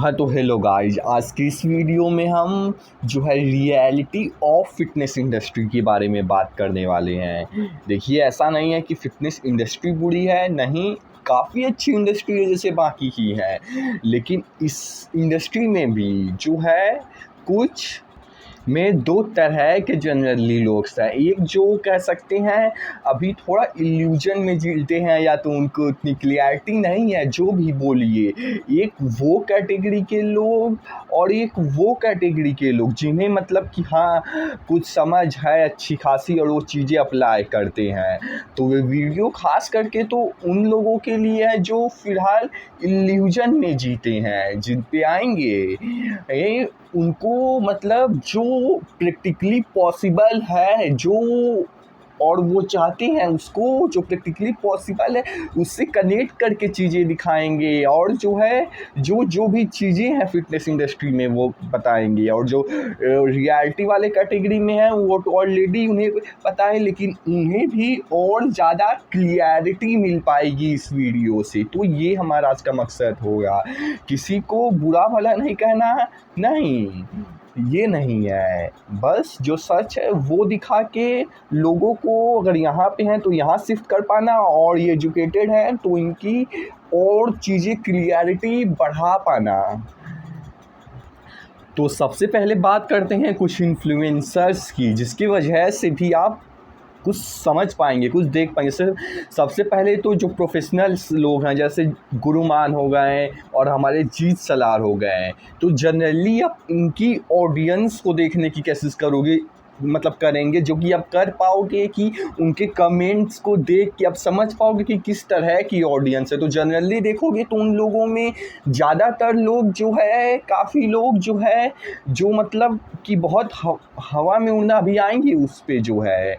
हाँ, तो hello guys, आज की इस वीडियो में हम जो है रियलिटी ऑफ फिटनेस इंडस्ट्री के बारे में बात करने वाले हैं। देखिए, ऐसा नहीं है कि फिटनेस इंडस्ट्री बुरी है, नहीं, काफ़ी अच्छी इंडस्ट्री है जैसे बाकी की है। लेकिन इस इंडस्ट्री में भी जो है कुछ में दो तरह के जनरली लोग हैं। एक जो कह सकते हैं अभी थोड़ा इल्यूजन में जीते हैं, या तो उनको उतनी क्लियरिटी नहीं है, जो भी बोलिए। एक वो कैटेगरी के लोग और एक वो कैटेगरी के लोग जिन्हें मतलब कि हाँ, कुछ समझ है अच्छी खासी और वो चीज़ें अप्लाई करते हैं। तो वे वीडियो खास करके तो उन लोगों के लिए है जो फ़िलहाल इल्यूजन में जीते हैं। जिन पे आएंगे उनको मतलब जो प्रैक्टिकली पॉसिबल है, जो और वो चाहते हैं उसको जो प्रैक्टिकली पॉसिबल है उससे कनेक्ट करके चीज़ें दिखाएंगे, और जो है जो भी चीज़ें हैं फिटनेस इंडस्ट्री में वो बताएंगे। और जो रियलिटी वाले कैटेगरी में है वो तो ऑलरेडी उन्हें पता है, लेकिन उन्हें भी और ज़्यादा क्लियरिटी मिल पाएगी इस वीडियो से। तो ये हमारा आज का मकसद होगा। किसी को बुरा भला नहीं कहना, नहीं, ये नहीं है, बस जो सच है वो दिखा के लोगों को अगर यहाँ पे हैं तो यहाँ शिफ्ट कर पाना, और ये एजुकेटेड हैं तो इनकी और चीज़ें क्लियरिटी बढ़ा पाना। तो सबसे पहले बात करते हैं कुछ इन्फ्लुएंसर्स की, जिसकी वजह से भी आप कुछ समझ पाएंगे, कुछ देख पाएंगे। सबसे पहले तो जो प्रोफेशनल्स लोग हैं जैसे गुरुमान हो गए और हमारे जीत सलार हो गए, तो जनरली आप इनकी ऑडियंस को देखने की कोशिश करोगे, मतलब करेंगे, जो कि आप कर पाओगे कि उनके कमेंट्स को देख के आप समझ पाओगे कि किस तरह की ऑडियंस है। तो जनरली देखोगे तो उन लोगों में ज़्यादातर लोग जो है, काफ़ी लोग जो है, जो मतलब कि बहुत हवा में उड़ना अभी आएंगे उस पे जो है,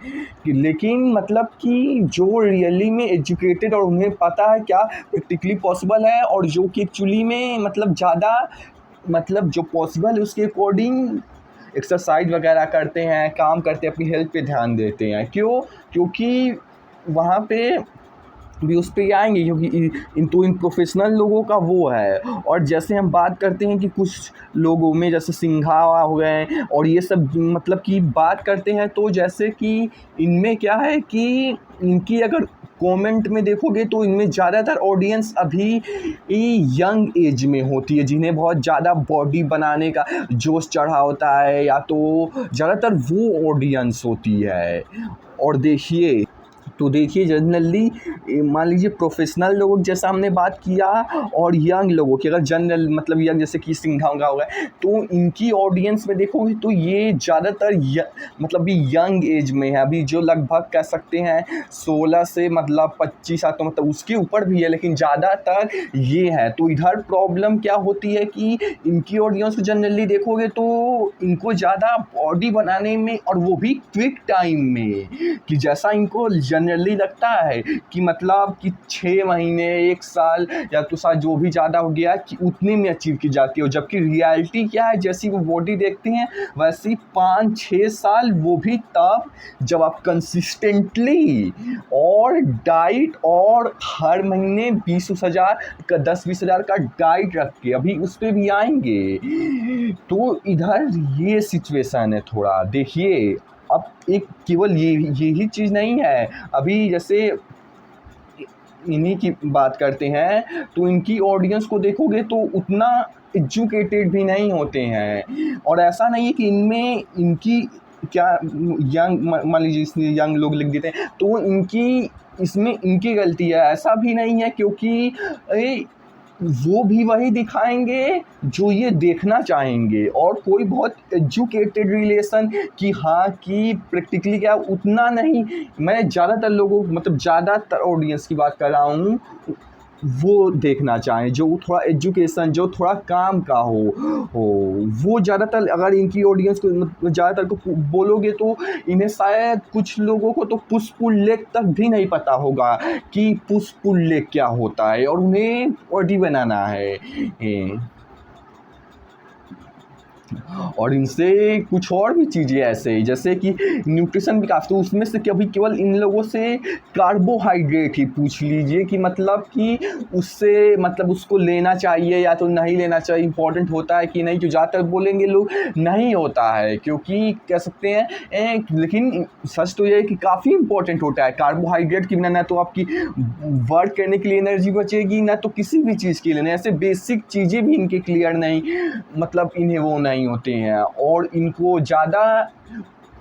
लेकिन मतलब कि जो रियली में एजुकेटेड और उन्हें पता है क्या प्रैक्टिकली पॉसिबल है, और जो कि एक्चुअली में मतलब ज़्यादा मतलब जो पॉसिबल है उसके अकॉर्डिंग एक्सरसाइज वगैरह करते हैं, काम करते हैं, अपनी हेल्थ पे ध्यान देते हैं। क्यों? क्योंकि वहाँ पे भी उस पे आएंगे, क्योंकि इन प्रोफेशनल लोगों का वो है। और जैसे हम बात करते हैं कि कुछ लोगों में जैसे सिंघावा हो गए और ये सब मतलब कि बात करते हैं, तो जैसे कि इनमें क्या है कि इनकी अगर कमेंट में देखोगे तो इनमें ज़्यादातर ऑडियंस अभी यंग एज में होती है, जिन्हें बहुत ज़्यादा बॉडी बनाने का जोश चढ़ा होता है, या तो ज़्यादातर वो ऑडियंस होती है। और देखिए जनरली मान लीजिए प्रोफेशनल लोग जैसा हमने बात किया, और यंग लोगों की, अगर जनरल मतलब यंग जैसे कि सिंघावा हो गए, तो इनकी ऑडियंस में देखोगे तो ये ज़्यादातर मतलब भी यंग एज में है, अभी जो लगभग कह सकते हैं 16 से मतलब 25 तो मतलब उसके ऊपर भी है, लेकिन ज़्यादातर ये है। तो इधर प्रॉब्लम क्या होती है कि इनकी ऑडियंस जनरली देखोगे तो इनको ज़्यादा बॉडी बनाने में, और वो भी क्विक टाइम में, कि जैसा इनको जनरली लगता है कि मतलब कि 6 महीने 1 साल या तो साल जो भी ज़्यादा हो गया कि उतने में अचीव की जाती है। जबकि रियलिटी क्या है, जैसी वो बॉडी देखते हैं वैसी 5-6 साल, वो भी तब जब आप कंसिस्टेंटली और डाइट, और हर महीने 20-20 हज़ार का 10-20 हज़ार का डाइट रख के, अभी उस पर भी आएंगे। तो इधर ये सिचुएशन है थोड़ा। देखिए, अब एक केवल यही चीज़ नहीं है, अभी जैसे इन्हीं की बात करते हैं तो इनकी ऑडियंस को देखोगे तो उतना एजुकेटेड भी नहीं होते हैं। और ऐसा नहीं है कि इनमें इनकी क्या यंग, मान लीजिए इसमें यंग लोग लिख देते हैं तो इनकी इसमें इनकी गलती है, ऐसा भी नहीं है, क्योंकि वो भी वही दिखाएंगे जो ये देखना चाहेंगे। और कोई बहुत एजुकेटेड रिलेशन कि हाँ कि प्रैक्टिकली क्या, उतना नहीं। मैं ज़्यादातर लोगों मतलब ज़्यादातर ऑडियंस की बात कर रहा हूँ, वो देखना चाहें जो थोड़ा एजुकेशन, जो थोड़ा काम का हो वो ज़्यादातर। अगर इनकी ऑडियंस को ज़्यादातर को बोलोगे तो इन्हें शायद कुछ लोगों को तो पुश पुल लेग तक भी नहीं पता होगा कि पुश पुल लेग क्या होता है, और उन्हें बॉडी बनाना है। और इनसे कुछ और भी चीज़ें ऐसे जैसे कि न्यूट्रिशन भी काफ़ी, तो उसमें से कभी केवल इन लोगों से कार्बोहाइड्रेट ही पूछ लीजिए कि मतलब कि उससे मतलब उसको लेना चाहिए या तो नहीं लेना चाहिए, इंपॉर्टेंट होता है कि नहीं, जो ज़्यादातर बोलेंगे लोग नहीं होता है, क्योंकि कह सकते हैं लेकिन सच तो ये है कि काफ़ी इंपॉर्टेंट होता है। कार्बोहाइड्रेट के बिना ना तो आपकी वर्क करने के लिए एनर्जी बचेगी, ना तो किसी भी चीज़ के लिए, ऐसे बेसिक चीज़ें भी इनके क्लियर नहीं, मतलब इन्हें वो नहीं होते हैं, और इनको ज़्यादा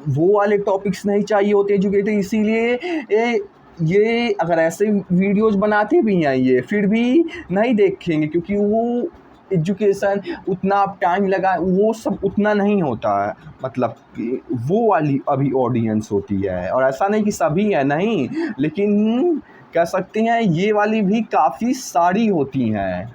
वो वाले टॉपिक्स नहीं चाहिए होते एजुकेटेड, इसीलिए ये अगर ऐसे वीडियोज़ बनाते भी हैं ये फिर भी नहीं देखेंगे, क्योंकि वो एजुकेशन उतना आप टाइम लगा वो सब उतना नहीं होता है, मतलब कि वो वाली अभी ऑडियंस होती है। और ऐसा नहीं कि सभी है नहीं, लेकिन कह सकते हैं ये वाली भी काफ़ी सारी होती हैं।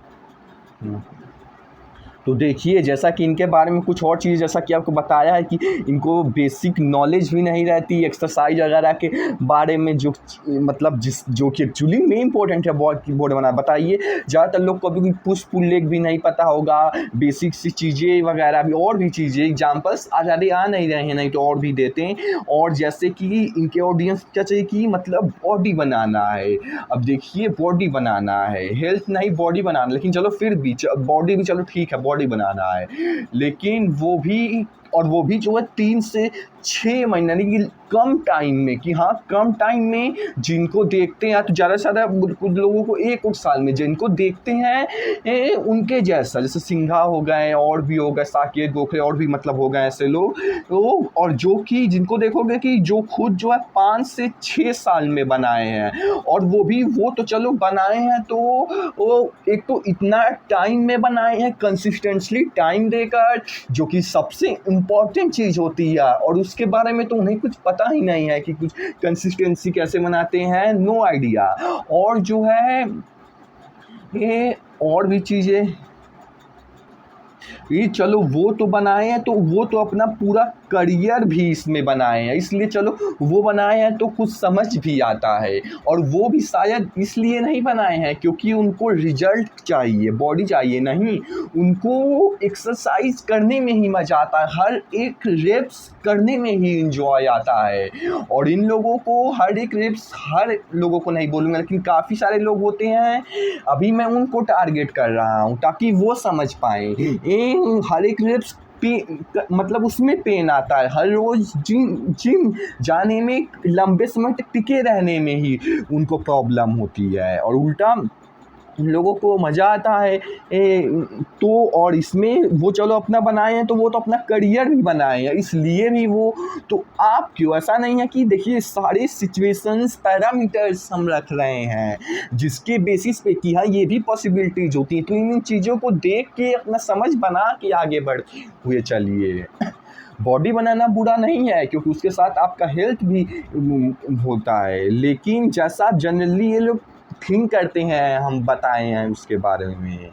तो देखिए, जैसा कि इनके बारे में कुछ और चीज़, जैसा कि आपको बताया है कि इनको बेसिक नॉलेज भी नहीं रहती एक्सरसाइज वगैरह के बारे में, जो मतलब जो कि एक्चुअली में इम्पोर्टेंट है बोर्ड बना। बताइए, ज़्यादातर लोग को अभी पुश पुल लेग भी नहीं पता होगा, बेसिक सी चीज़ें वगैरह भी, और भी चीज़ें एग्जाम्पल्स ज़्यादा आ नहीं रहे हैं, नहीं तो और भी देते हैं। और जैसे कि इनके ऑडियंस क्या चाहिए कि मतलब बॉडी बनाना है। अब देखिए, बॉडी बनाना है, हेल्थ नहीं बॉडी बनाना, लेकिन चलो फिर भी बॉडी भी चलो ठीक है, बॉडी बनाना है, लेकिन वो भी जो है 3 से 6 महीने यानी कि कम टाइम में, कि हाँ कम टाइम में जिनको देखते हैं, तो ज़्यादा से ज़्यादा कुछ लोगों को 1 साल में जिनको देखते हैं उनके जैसा, जैसे सिंघा हो गए, और भी हो गए साकेत गोखले, और भी मतलब हो गए ऐसे लोग, तो और जो कि जिनको देखोगे कि जो खुद जो है 5 से 6 साल में बनाए हैं, और वो तो चलो बनाए हैं, तो वो एक तो इतना टाइम में बनाए हैं, कंसिस्टेंटली टाइम देकर, जो कि सबसे इम्पॉर्टेंट चीज़ होती है, और उसके बारे में तो उन्हें कुछ पता ही नहीं है कि कुछ कंसिस्टेंसी कैसे बनाते हैं, नो आइडिया। और जो है ये और भी चीज़ें, ये चलो वो तो बनाए हैं, तो वो तो अपना पूरा करियर भी इसमें बनाए हैं, इसलिए चलो वो बनाए हैं तो कुछ समझ भी आता है। और वो भी शायद इसलिए नहीं बनाए हैं क्योंकि उनको रिजल्ट चाहिए, बॉडी चाहिए, नहीं, उनको एक्सरसाइज करने में ही मज़ा आता है, हर एक रेप्स करने में ही इंजॉय आता है। और इन लोगों को हर एक रेप्स, हर लोगों को नहीं बोलूँगा, लेकिन काफ़ी सारे लोग होते हैं, अभी मैं उनको टारगेट कर रहा हूँ ताकि वो समझ पाएँ। हर एक रेप्स मतलब उसमें पेन आता है, हर रोज़ जिम जाने में, लंबे समय तक टिके रहने में ही उनको प्रॉब्लम होती है, और उल्टा लोगों को मज़ा आता है। तो और इसमें वो चलो अपना बनाए हैं, तो वो तो अपना करियर भी बनाए हैं, इसलिए भी वो, तो आप क्यों, ऐसा नहीं है कि देखिए सारे सिचुएशंस पैरामीटर्स हम रख रहे हैं जिसके बेसिस पे कि हाँ ये भी पॉसिबिलिटीज़ होती हैं, तो इन चीज़ों को देख के अपना समझ बना के आगे बढ़ हुए चलिए। बॉडी बनाना बुरा नहीं है, क्योंकि उसके साथ आपका हेल्थ भी होता है, लेकिन जैसा जनरली ये लोग थिंक करते हैं, हम बताए हैं उसके बारे में।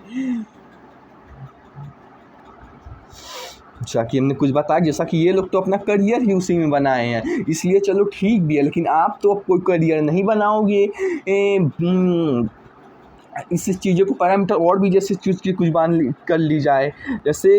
जैसा कि हमने कुछ बताया, जैसा कि ये लोग तो अपना करियर ही उसी में बनाए हैं, इसलिए चलो ठीक भी है, लेकिन आप तो अब कोई करियर नहीं बनाओगे। इस चीज़ों को पैरामीटर और भी जैसे चीज़ की कुछ बात कर ली जाए, जैसे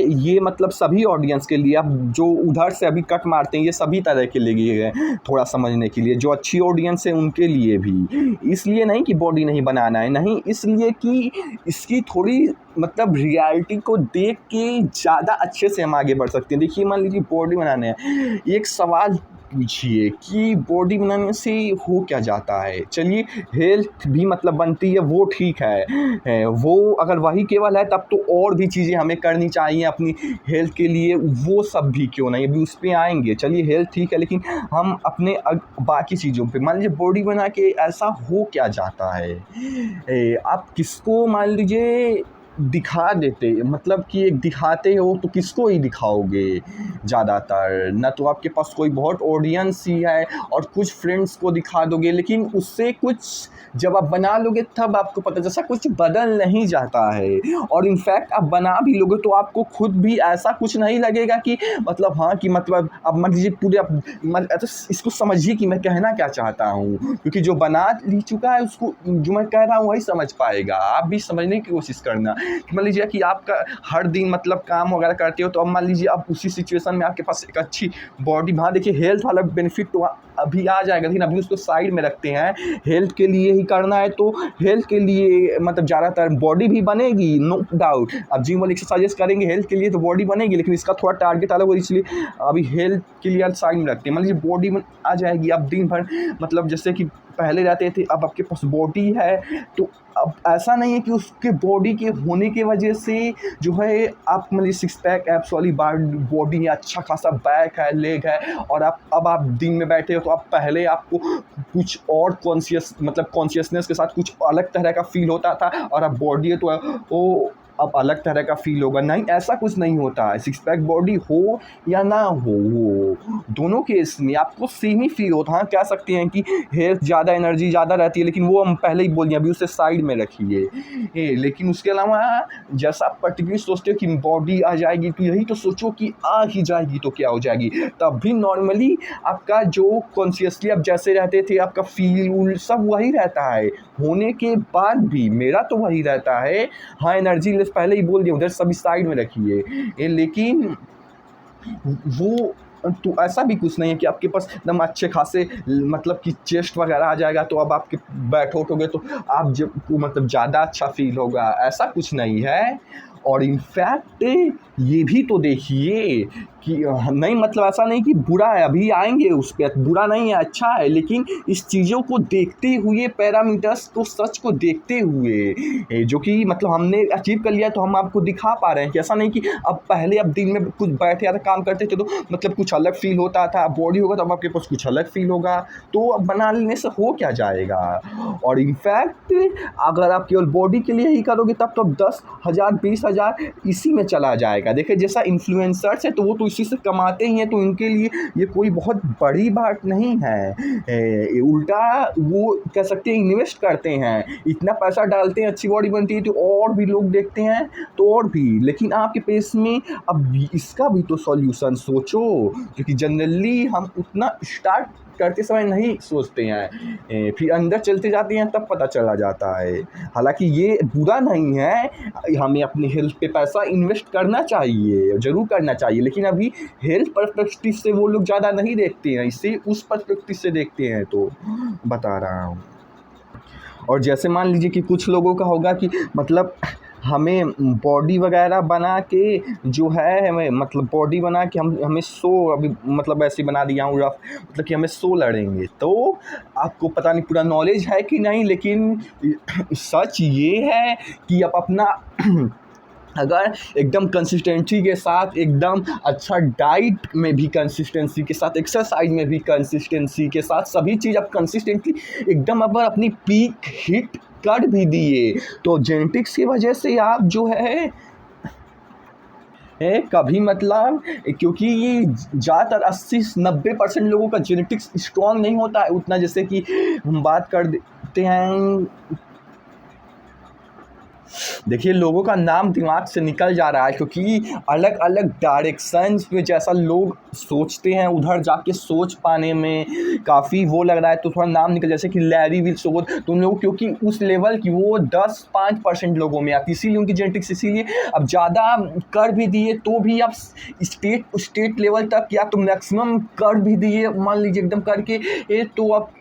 ये मतलब सभी ऑडियंस के लिए, अब जो उधर से अभी कट मारते हैं ये सभी तरह के लिए गए, थोड़ा समझने के लिए, जो अच्छी ऑडियंस है उनके लिए भी, इसलिए नहीं कि बॉडी नहीं बनाना है, नहीं, इसलिए कि इसकी थोड़ी मतलब रियलिटी को देख के ज़्यादा अच्छे से हम आगे बढ़ सकते हैं। देखिए, मान लीजिए बॉडी बनाना है, एक सवाल पूछिए कि बॉडी बनाने से हो क्या जाता है। चलिए, हेल्थ भी मतलब बनती है, वो ठीक है, वो अगर वही केवल है तब तो और भी चीज़ें हमें करनी चाहिए अपनी हेल्थ के लिए, वो सब भी क्यों नहीं, अभी उस पर आएंगे। चलिए, हेल्थ ठीक है, लेकिन हम अपने बाकी चीज़ों पे, मान लीजिए बॉडी बना के ऐसा हो क्या जाता है, आप किसको मान लीजिए दिखा देते, मतलब कि एक दिखाते हो तो किसको ही दिखाओगे ज़्यादातर, ना तो आपके पास कोई बहुत ऑडियंस ही है, और कुछ फ्रेंड्स को दिखा दोगे, लेकिन उससे कुछ जब आप बना लोगे तब आपको पता जैसा कुछ बदल नहीं जाता है। और इनफैक्ट आप बना भी लोगे तो आपको खुद भी ऐसा कुछ नहीं लगेगा कि मतलब हाँ, कि मतलब अब मान लीजिए पूरे तो इसको समझिए कि मैं कहना क्या चाहता हूँ, क्योंकि जो बना ली चुका है उसको जो मैं कह रहा हूँ वही समझ पाएगा, आप भी समझने की कोशिश करना। मान लीजिए कि आपका हर दिन मतलब काम वगैरह करते हो, तो अब मान लीजिए अब उसी सिचुएशन में आपके पास एक अच्छी बॉडी, हाँ देखिए हेल्थ वाला बेनिफिट तो अभी आ जाएगा, लेकिन अभी उसको साइड में रखते हैं। हेल्थ के लिए ही करना है तो हेल्थ के लिए मतलब ज़्यादातर बॉडी भी बनेगी, नो डाउट। अब जिम वाले एक्सरसाइजेस करेंगे हेल्थ के लिए तो बॉडी बनेगी, लेकिन इसका थोड़ा टारगेट अलग हो, इसलिए अभी हेल्थ के लिए साइड में रखते हैं। मान लीजिए बॉडी आ जाएगी, अब दिन भर मतलब जैसे कि पहले रहते थे, अब आपके पास बॉडी है, तो अब ऐसा नहीं है कि उसके बॉडी के होने की वजह से जो है आप मतलब सिक्स पैक एब्स वाली बॉडी है, अच्छा खासा बैक है, लेग है, और अब आप दिन में बैठे हो तो आप पहले आपको कुछ और कॉन्शियसनेस के साथ कुछ अलग तरह का फील होता था, और अब बॉडी है तो वो अब अलग तरह का फील होगा। नहीं, ऐसा कुछ नहीं होता है। सिक्स पैक बॉडी हो या ना हो, दोनों केस में आपको सेम ही फील होता है। हाँ, कह सकते हैं कि हेल्थ ज़्यादा, एनर्जी ज़्यादा रहती है, लेकिन वो हम पहले ही बोल दिए, अभी उसे साइड में रखिए। लेकिन उसके अलावा जैसा आप पर्टिकुलर सोचते हो कि बॉडी आ जाएगी, तो यही तो सोचो कि आ ही जाएगी तो क्या हो जाएगी। तब भी नॉर्मली आपका जो कॉन्शियसली आप जैसे रहते थे, आपका फील सब वही रहता है, होने के बाद भी मेरा तो वही रहता है। हाँ, एनर्जी पहले ही बोल दिया, उधर सभी साइड में रखिए। लेकिन वो तो ऐसा भी कुछ नहीं है कि आपके पास एकदम अच्छे खासे मतलब कि चेस्ट वगैरह आ जाएगा, तो अब आपके बैठोगे तो आप जब मतलब ज़्यादा अच्छा फील होगा, ऐसा कुछ नहीं है। और इनफैक्ट ये भी तो देखिए कि नहीं, मतलब ऐसा नहीं कि बुरा है, अभी आएंगे उस पर, बुरा नहीं है, अच्छा है, लेकिन इस चीज़ों को देखते हुए, पैरामीटर्स को, सच को देखते हुए जो कि मतलब हमने अचीव कर लिया, तो हम आपको दिखा पा रहे हैं कि ऐसा नहीं कि अब पहले अब दिन में कुछ बैठे या काम करते थे तो मतलब कुछ अलग फील होता था, बॉडी होगा तो अब आपके पास कुछ अलग फील होगा, तो अब बना लेने से हो क्या जाएगा। और इनफैक्ट अगर आप केवल बॉडी के लिए ही करोगे तब तो 10,000 20,000 इसी में चला जाएगा। देखिए जैसा इन्फ्लुएंसर्स है तो वो तो इसी से कमाते ही हैं, तो इनके लिए ये कोई बहुत बड़ी बात नहीं है। उल्टा वो कह सकते हैं इन्वेस्ट करते हैं, इतना पैसा डालते हैं, अच्छी बॉडी बनती है तो और भी लोग देखते हैं, तो और भी। लेकिन आपके पेस में अब इसका भी तो सॉल्यूशन सोचो, क्योंकि जनरली हम उतना स्टार्ट करते समय नहीं सोचते हैं, फिर अंदर चलते जाते हैं तब पता चला जाता है। हालांकि ये बुरा नहीं है, हमें अपनी हेल्थ पे पैसा इन्वेस्ट करना चाहिए, ज़रूर करना चाहिए, लेकिन अभी हेल्थ पर्सपेक्टिव से वो लोग ज़्यादा नहीं देखते हैं, इससे उस पर्सपेक्टिव से देखते हैं, तो बता रहा हूँ। और जैसे मान लीजिए कि कुछ लोगों का होगा कि मतलब हमें बॉडी वगैरह बना के जो है, हमें मतलब बॉडी बना के हमें शो अभी मतलब ऐसे बना दिया हूँ रफ, मतलब कि हमें शो लड़ेंगे, तो आपको पता नहीं पूरा नॉलेज है कि नहीं, लेकिन सच ये है कि आप अपना अगर एकदम कंसिस्टेंसी के साथ, एकदम अच्छा डाइट में भी कंसिस्टेंसी के साथ, एक्सरसाइज में भी कंसिस्टेंसी के साथ, सभी चीज़ आप कंसिस्टेंटली एकदम अगर अपनी पीक हिट कर भी दिए, तो जेनेटिक्स की वजह से आप जो है कभी मतलब, क्योंकि ये ज़्यादातर 80-90% लोगों का जेनेटिक्स स्ट्रॉन्ग नहीं होता है उतना, जैसे कि हम बात कर देते हैं। देखिए लोगों का नाम दिमाग से निकल जा रहा है, क्योंकि अलग अलग डायरेक्शंस में जैसा लोग सोचते हैं उधर जाके सोच पाने में काफ़ी वो लग रहा है, तो थोड़ा नाम निकल, जैसे कि लैरी विल्सोर, तो उन लोग क्योंकि उस लेवल की वो 10-5% लोगों में आती, इसीलिए उनकी जेनेटिक्स, इसीलिए अब ज़्यादा कर भी दिए तो भी आप स्टेट लेवल तक या तो मैक्सिमम कर भी दिए, मान लीजिए एकदम करके, तो आप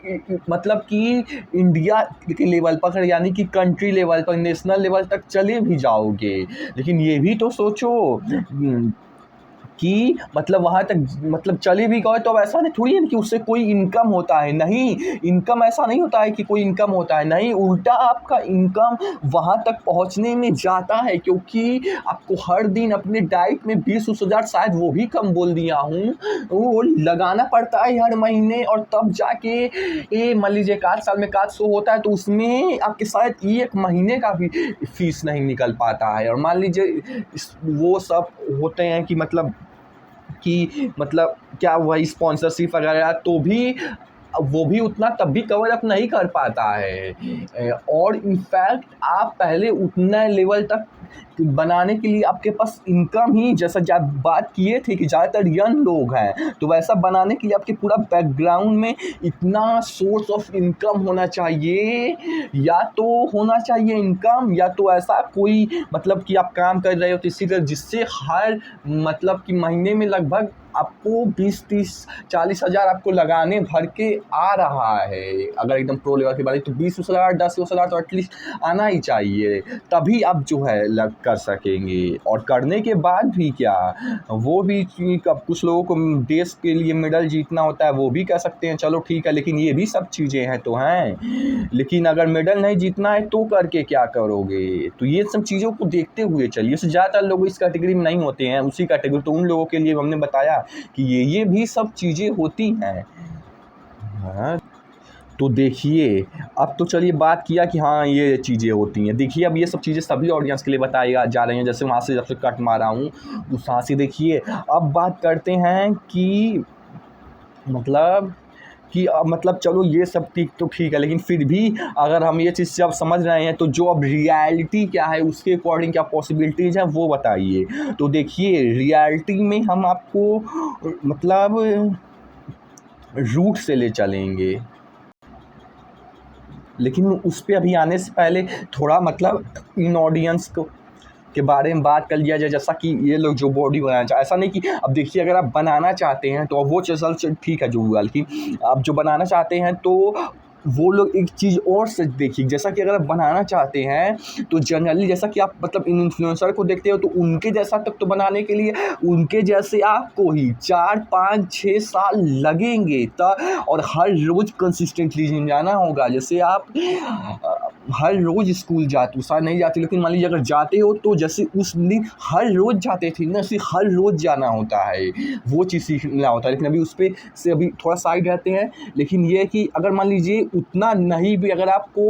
मतलब कि इंडिया के लेवल पर, यानी कि कंट्री लेवल पर, नेशनल लेवल तक चले भी जाओगे, लेकिन ये भी तो सोचो कि मतलब वहाँ तक मतलब चले भी गए तो अब ऐसा नहीं थोड़ी है कि उससे कोई इनकम होता है, नहीं, इनकम ऐसा नहीं होता है कि कोई इनकम होता है, नहीं, उल्टा आपका इनकम वहाँ तक पहुँचने में जाता है, क्योंकि आपको हर दिन अपने डाइट में 20-20 हज़ार, शायद वो भी कम बोल दिया हूँ, वो लगाना पड़ता है हर महीने, और तब जाके ये मान लीजिए 1 साल में 1 शो होता है, तो उसमें आपके शायद 1 महीने का भी फीस नहीं निकल पाता है। और मान लीजिए वो सब होते हैं कि मतलब क्या वही स्पॉन्सरशिप वगैरह, तो भी वो भी उतना तब भी कवर अप नहीं कर पाता है। और इनफैक्ट आप पहले उतना लेवल तक बनाने के लिए आपके पास इनकम ही, जैसा जब बात किए थे कि ज़्यादातर यंग लोग हैं, तो वैसा बनाने के लिए आपके पूरा बैकग्राउंड में इतना सोर्स ऑफ इनकम होना चाहिए, या तो होना चाहिए इनकम, या तो ऐसा कोई मतलब कि आप काम कर रहे हो तो इसी तरह जिससे हर मतलब कि महीने में लगभग आपको 20-30-40 हज़ार आपको लगाने भर के आ रहा है। अगर एकदम प्रो लेवल की बात है तो 20-20 हज़ार 10-20 हज़ार तो एटलीस्ट आना ही चाहिए, तभी आप जो है लग कर सकेंगे। और करने के बाद भी क्या, वो भी कब कुछ लोगों को देश के लिए मेडल जीतना होता है, वो भी कह सकते हैं चलो ठीक है, लेकिन ये भी सब चीज़ें हैं तो हैं। लेकिन अगर मेडल नहीं जीतना है तो करके क्या करोगे? तो ये सब चीज़ों को देखते हुए चलिए। ज़्यादातर लोग इस कैटेगरी में नहीं होते हैं, उसी कैटेगरी, तो उन लोगों के लिए हमने बताया कि ये भी सब चीज़ें होती हैं। हाँ, तो देखिए, अब तो चलिए बात किया कि हाँ ये चीज़ें होती हैं। देखिए अब ये सब चीज़ें सभी ऑडियंस के लिए बताई जा रही हैं, जैसे वहाँ से जब से कट मारा हूँ उस वहाँ से देखिए। अब बात करते हैं कि मतलब मतलब चलो ये सब ठीक है, लेकिन फिर भी अगर हम ये चीज़ जब समझ रहे हैं तो जो अब रियलिटी क्या है उसके अकॉर्डिंग क्या पॉसिबिलिटीज़ हैं वो बताइए। तो देखिए रियलिटी में हम आपको मतलब रूट से ले चलेंगे, लेकिन उस पे अभी आने से पहले थोड़ा मतलब इन ऑडियंस को के बारे में बात कर लिया जाए। जैसा कि ये लोग जो बॉडी बनाना चाहते, ऐसा नहीं कि अब देखिए अगर आप बनाना चाहते हैं तो वो चल ठीक है, जो हुआ कि आप जो बनाना चाहते हैं तो वो लोग एक चीज़ और से देखिए, जैसा कि अगर आप बनाना चाहते हैं तो जनरली जैसा कि आप मतलब इन इन्फ्लुएंसर को देखते हो तो उनके जैसा तक तो बनाने के लिए उनके जैसे आपको ही 4-5-6 साल लगेंगे और हर रोज़ कंसिस्टेंटली जिम जाना होगा। जैसे आप हर रोज़ स्कूल जाते हो, शायद नहीं जाते, लेकिन मान लीजिए अगर जाते हो तो जैसे उस दिन हर रोज़ जाते थे ना, ऐसे हर रोज़ जाना होता है, वो चीज़ सीखना होता है। लेकिन अभी उस पे से अभी थोड़ा साइड रहते हैं। लेकिन ये है कि अगर मान लीजिए उतना नहीं भी अगर आपको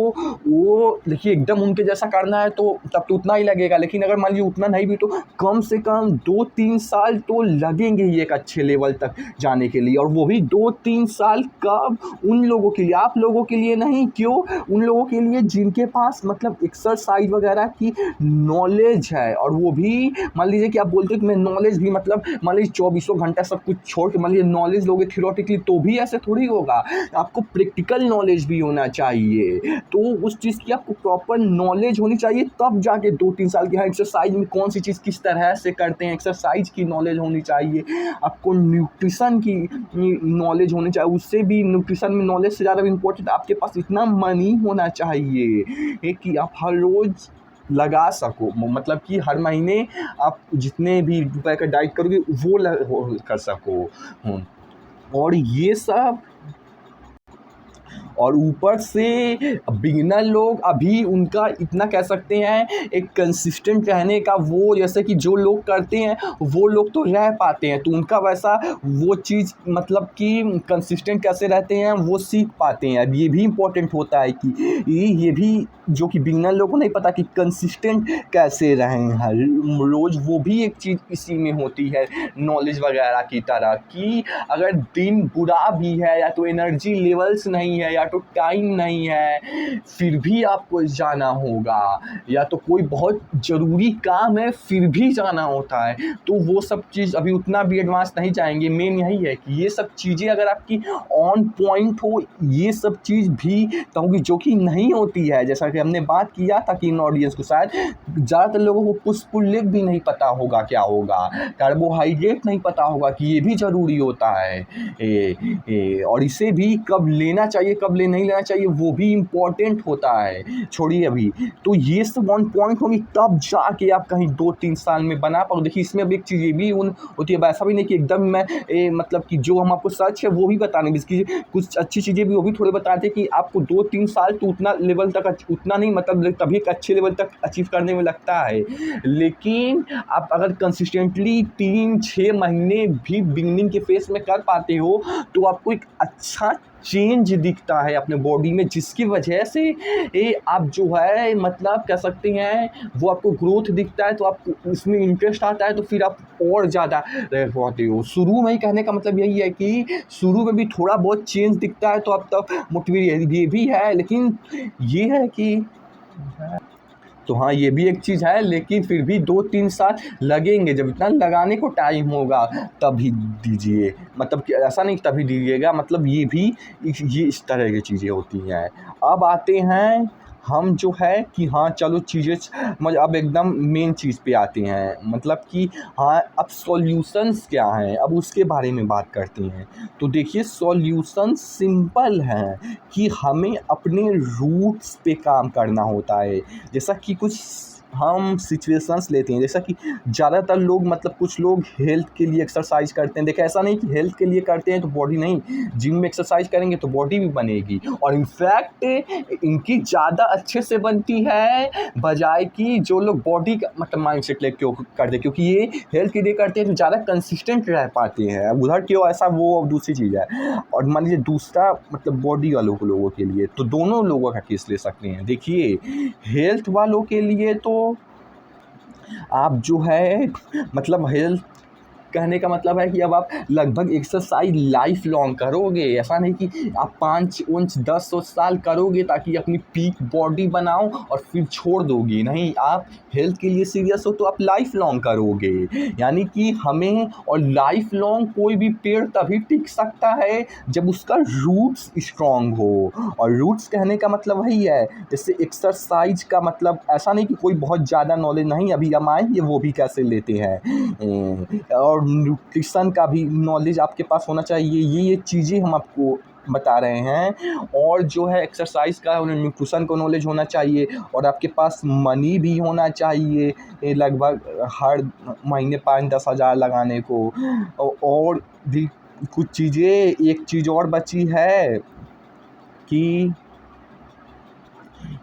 वो देखिए एकदम उनके जैसा करना है तो तब तो उतना ही लगेगा, लेकिन अगर मान लीजिए उतना नहीं भी तो कम से कम 2-3 साल तो लगेंगे ही एक अच्छे लेवल तक जाने के लिए। और वो भी 2-3 साल कब, उन लोगों के लिए, आप लोगों के लिए नहीं। क्यों? उन लोगों के लिए जिनके पास मतलब एक्सरसाइज वगैरह की नॉलेज है। और वो भी मान लीजिए कि आप बोलते हो कि मैं नॉलेज भी मतलब मान लीजिए 24 घंटा सब कुछ छोड़ के मान लीजिए नॉलेज लोगे थियोरेटिकली, तो भी ऐसे थोड़ी होगा। आपको प्रैक्टिकल नॉलेज भी होना चाहिए। तो उस चीज़ की आपको प्रॉपर नॉलेज होनी चाहिए, तब जाके 2-3 साल की, हाँ एक्सरसाइज में कौन सी चीज़ किस तरह से करते हैं, एक्सरसाइज की नॉलेज होनी चाहिए। आपको न्यूट्रिशन की नॉलेज होनी चाहिए, उससे भी न्यूट्रिशन में नॉलेज से ज़्यादा इम्पोर्टेंट आपके पास इतना मनी होना चाहिए कि आप हर रोज़ लगा सको, मतलब कि हर महीने आप जितने भी रुपए का डाइट करोगे वो कर सको। और ये सब, और ऊपर से बिगिनर लोग अभी उनका इतना कह सकते हैं एक कंसिस्टेंट रहने का, वो जैसे कि जो लोग करते हैं वो लोग तो रह पाते हैं, तो उनका वैसा वो चीज़ मतलब कि कंसिस्टेंट कैसे रहते हैं वो सीख पाते हैं। अब ये भी इम्पोर्टेंट होता है कि ये भी जो कि बिगिनर लोगों को नहीं पता कि कंसिस्टेंट कैसे रहें हर रोज़, वो भी एक चीज़ इसी में होती है नॉलेज वगैरह की तरह। कि अगर दिन बुरा भी है या तो एनर्जी लेवल्स नहीं है या तो टाइम नहीं है, फिर भी आपको जाना होगा, या तो कोई बहुत ज़रूरी काम है फिर भी जाना होता है, तो वो सब चीज़ अभी उतना भी एडवांस नहीं जाएंगे। मेन यही है कि ये सब चीज़ें अगर आपकी ऑन पॉइंट हो, ये सब चीज़ भी कहूँगी जो कि नहीं होती है। जैसा कि हमने बात किया था कि इन ऑडियंस को शायद ज़्यादातर लोगों को पुश पुल लेग भी नहीं पता होगा क्या होगा, कार्बोहाइड्रेट नहीं पता होगा कि ये भी ज़रूरी होता है। और इसे भी कब लेना चाहिए कब नहीं लेना चाहिए वो भी इम्पोर्टेंट होता है। छोड़िए अभी तो ये सब ऑन पॉइंट होगी तब जाके आप कहीं 2-3 साल में बना पाओ। देखिए इसमें अब एक चीज़ ये भी होती है, ऐसा भी नहीं कि एकदम मैं मतलब कि जो हम आपको सच है वो भी बताने, इसकी कुछ अच्छी चीज़ें भी वो भी थोड़े बताते हैं कि आपको 2-3 साल तो उतना लेवल तक, उतना नहीं मतलब तभी एक अच्छे लेवल तक अचीव करने में लगता है। लेकिन आप अगर कंसिस्टेंटली 3-6 महीने भी बिगिनिंग के फेस में कर पाते हो तो आपको एक अच्छा चेंज दिखता है अपने बॉडी में, जिसकी वजह से आप जो है मतलब कह सकते हैं वो आपको ग्रोथ दिखता है, तो आपको उसमें इंटरेस्ट आता है, तो फिर आप और ज़्यादा रह पाते हो। शुरू में ही कहने का मतलब यही है कि शुरू में भी थोड़ा बहुत चेंज दिखता है तो आप तब मोटिवेट ये भी है, लेकिन ये है कि तो हाँ, ये भी एक चीज़ है, लेकिन फिर भी 2-3 साल लगेंगे। जब इतना लगाने को टाइम होगा तभी दीजिए, मतलब कि ऐसा नहीं तभी दीजिएगा, मतलब ये भी ये इस तरह की चीज़ें होती हैं। अब आते हैं हम जो है कि हाँ चलो चीज़ें अब एकदम मेन चीज़ पे आते हैं, मतलब कि हाँ अब सॉल्यूशंस क्या हैं, अब उसके बारे में बात करते हैं। तो देखिए सॉल्यूशन सिंपल हैं कि हमें अपने रूट्स पे काम करना होता है। जैसा कि कुछ हम सिचुएशंस लेते हैं, जैसा कि ज़्यादातर लोग, मतलब कुछ लोग हेल्थ के लिए एक्सरसाइज करते हैं। देखिए ऐसा नहीं कि हेल्थ के लिए करते हैं तो बॉडी नहीं, जिम में एक्सरसाइज करेंगे तो बॉडी भी बनेगी, और इनफैक्ट इनकी ज़्यादा अच्छे से बनती है बजाय कि जो लोग बॉडी का मतलब माइंडसेट लेके करते, क्योंकि ये हेल्थ के लिए करते हैं तो ज़्यादा कंसिस्टेंट रह पाते हैं। अब उधर क्यों ऐसा, वो अब दूसरी चीज़ है। और मान लीजिए दूसरा मतलब बॉडी वालों को लोगों के लिए, तो दोनों लोगों का केस ले सकते हैं। देखिए हेल्थ वालों के लिए तो आप जो है मतलब हेल्थ कहने का मतलब है कि अब आप लगभग एक्सरसाइज लाइफ लॉन्ग करोगे। ऐसा नहीं कि आप 5-10 साल करोगे ताकि अपनी पीक बॉडी बनाओ और फिर छोड़ दोगे, नहीं, आप हेल्थ के लिए सीरियस हो तो आप लाइफ लॉन्ग करोगे। यानी कि हमें, और लाइफ लॉन्ग कोई भी पेड़ तभी टिक सकता है जब उसका रूट्स स्ट्रॉन्ग हो। और रूट्स कहने का मतलब वही है, जैसे एक्सरसाइज का मतलब ऐसा नहीं कि कोई बहुत ज़्यादा नॉलेज नहीं, अभी हम आएंगे वो भी कैसे लेते हैं, और न्यूट्रिशन का भी नॉलेज आपके पास होना चाहिए। ये चीज़ें हम आपको बता रहे हैं। और जो है एक्सरसाइज का और न्यूट्रिशन को नॉलेज होना चाहिए, और आपके पास मनी भी होना चाहिए लगभग हर महीने 5-10 हज़ार लगाने को। और भी कुछ चीज़ें, एक चीज़ और बची है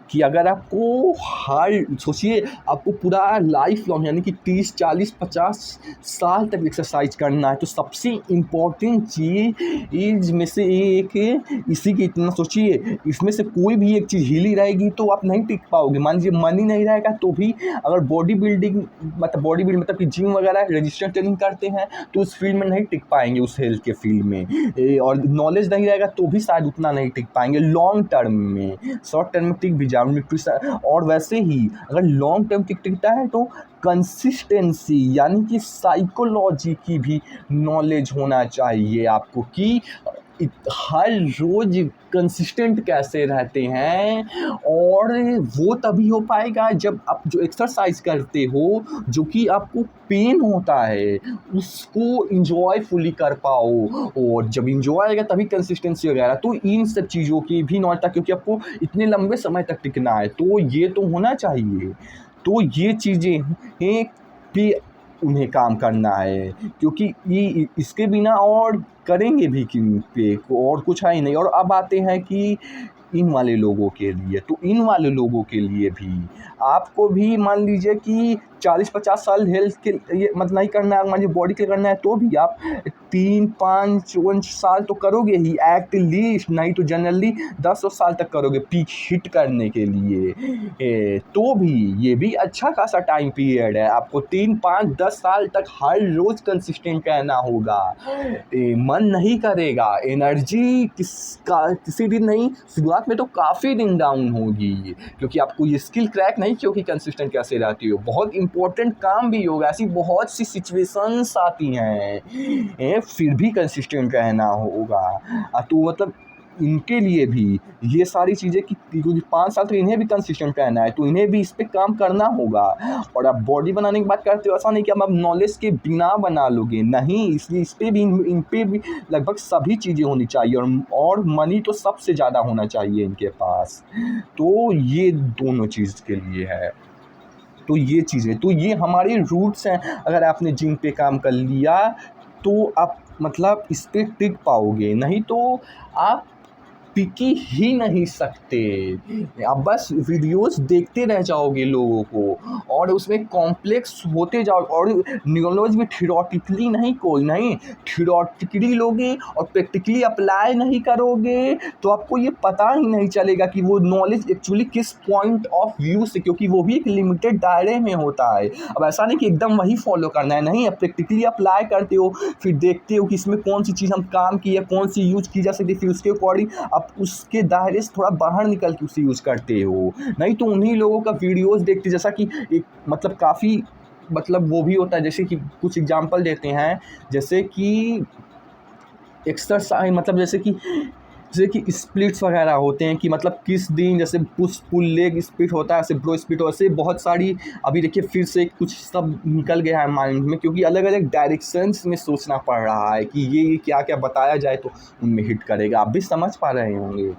कि अगर आपको हर सोचिए आपको पूरा लाइफ लॉन्ग यानी कि 30-40-50 साल तक एक्सरसाइज करना है, तो सबसे इम्पोर्टेंट चीज़ में से एक इसी की, इतना सोचिए इसमें से कोई भी एक चीज़ हिली रहेगी तो आप नहीं टिक पाओगे। मान लीजिए मनी नहीं रहेगा तो भी, अगर बॉडी बिल्डिंग मतलब कि जिम वगैरह रजिस्टर ट्रेनिंग करते हैं तो उस फील्ड में नहीं टिक पाएंगे, उस हेल्थ के फील्ड में। और नॉलेज नहीं रहेगा तो भी शायद उतना नहीं टिक पाएंगे लॉन्ग टर्म में। शॉर्ट टर्म में टिक भी जाओ न्यूट्रिशन। और वैसे ही अगर लॉन्ग टर्म टिकता है तो कंसिस्टेंसी यानी कि साइकोलॉजी की भी नॉलेज होना चाहिए आपको, कि हर रोज कंसिस्टेंट कैसे रहते हैं। और वो तभी हो पाएगा जब आप जो एक्सरसाइज करते हो, जो कि आपको पेन होता है, उसको इंजॉयफुली कर पाओ। और जब इंजॉय आएगा तभी कंसिस्टेंसी वगैरह। तो इन सब चीज़ों की भी नॉलेज था, क्योंकि आपको इतने लंबे समय तक टिकना है तो ये तो होना चाहिए। तो ये चीज़ें हैं कि उन्हें काम करना है, क्योंकि ये इसके बिना और करेंगे भी किन पे, और कुछ है ही नहीं। और अब आते हैं कि इन वाले लोगों के लिए, तो इन वाले लोगों के लिए भी आपको भी मान लीजिए कि 40-50 साल हेल्थ के ये मतलब नहीं करना है, मान लीजिए बॉडी के करना है, तो भी आप 3-5 साल तो करोगे ही एट लीस्ट, नहीं तो जनरली 10 साल तक करोगे पीक हिट करने के लिए। तो भी ये भी अच्छा खासा टाइम पीरियड है। आपको 3-5-10 साल तक हर रोज़ कंसिस्टेंट रहना होगा। मन नहीं करेगा, एनर्जी किसी दिन नहीं, शुरुआत में तो काफ़ी दिन डाउन होगी, क्योंकि आपको ये स्किल क्रैक नहीं क्योंकि कंसिस्टेंट कैसे रहती हो, बहुत इंपॉर्टेंट काम भी होगा, ऐसी बहुत सी सिचुएशंस आती हैं, फिर भी कंसिस्टेंट रहना होगा। तो मतलब इनके लिए भी ये सारी चीज़ें कि क्योंकि 5 साल तक इन्हें भी कंसिस्टेंट रहना है, तो इन्हें भी इस पे काम करना होगा। और आप बॉडी बनाने की बात करते हो, ऐसा नहीं कि आप नॉलेज के बिना बना लोगे, नहीं, इसलिए इस पे भी, इन पे भी लगभग सभी चीज़ें होनी चाहिए, और मनी तो सबसे ज़्यादा होना चाहिए इनके पास। तो ये दोनों चीज़ के लिए है। तो ये चीज़ें, तो ये हमारे रूट्स हैं। अगर आपने जिम पे काम कर लिया तो आप मतलब इस पे टिक पाओगे, नहीं तो आप टिक ही नहीं सकते। आप बस वीडियोस देखते रह जाओगे लोगों को, और उसमें कॉम्प्लेक्स होते जाओ, और नॉलेज भी थियोरेटिकली नहीं, कोई नहीं, थियोरेटिकली लोगे और प्रैक्टिकली अप्लाई नहीं करोगे तो आपको ये पता ही नहीं चलेगा कि वो नॉलेज एक्चुअली किस पॉइंट ऑफ व्यू से, क्योंकि वो भी एक लिमिटेड दायरे में होता है। अब ऐसा नहीं कि एकदम वही फॉलो करना है, नहीं, आप प्रैक्टिकली अप्लाई करते हो, फिर देखते हो कि इसमें कौन सी चीज़ हम काम की है, कौन सी यूज की जा सकती है, फिर उसके अकॉर्डिंग आप उसके दायरे से थोड़ा बाहर निकल के उसे यूज़ करते हो। नहीं तो उन्हीं लोगों का वीडियोज़ देखते, जैसा कि एक मतलब काफ़ी मतलब वो भी होता है, जैसे कि कुछ एग्ज़ाम्पल देते हैं, जैसे कि एक्सरसाइज मतलब जैसे कि स्प्लिट्स वगैरह होते हैं, कि मतलब किस दिन जैसे पुश पुल लेग स्प्लिट होता है, ऐसे ब्रो स्प्लिट, वैसे बहुत सारी अभी देखिए फिर से कुछ सब निकल गया है माइंड में, क्योंकि अलग अलग डायरेक्शंस में सोचना पड़ रहा है कि ये क्या क्या बताया जाए तो उनमें हिट करेगा। आप भी समझ पा रहे होंगे।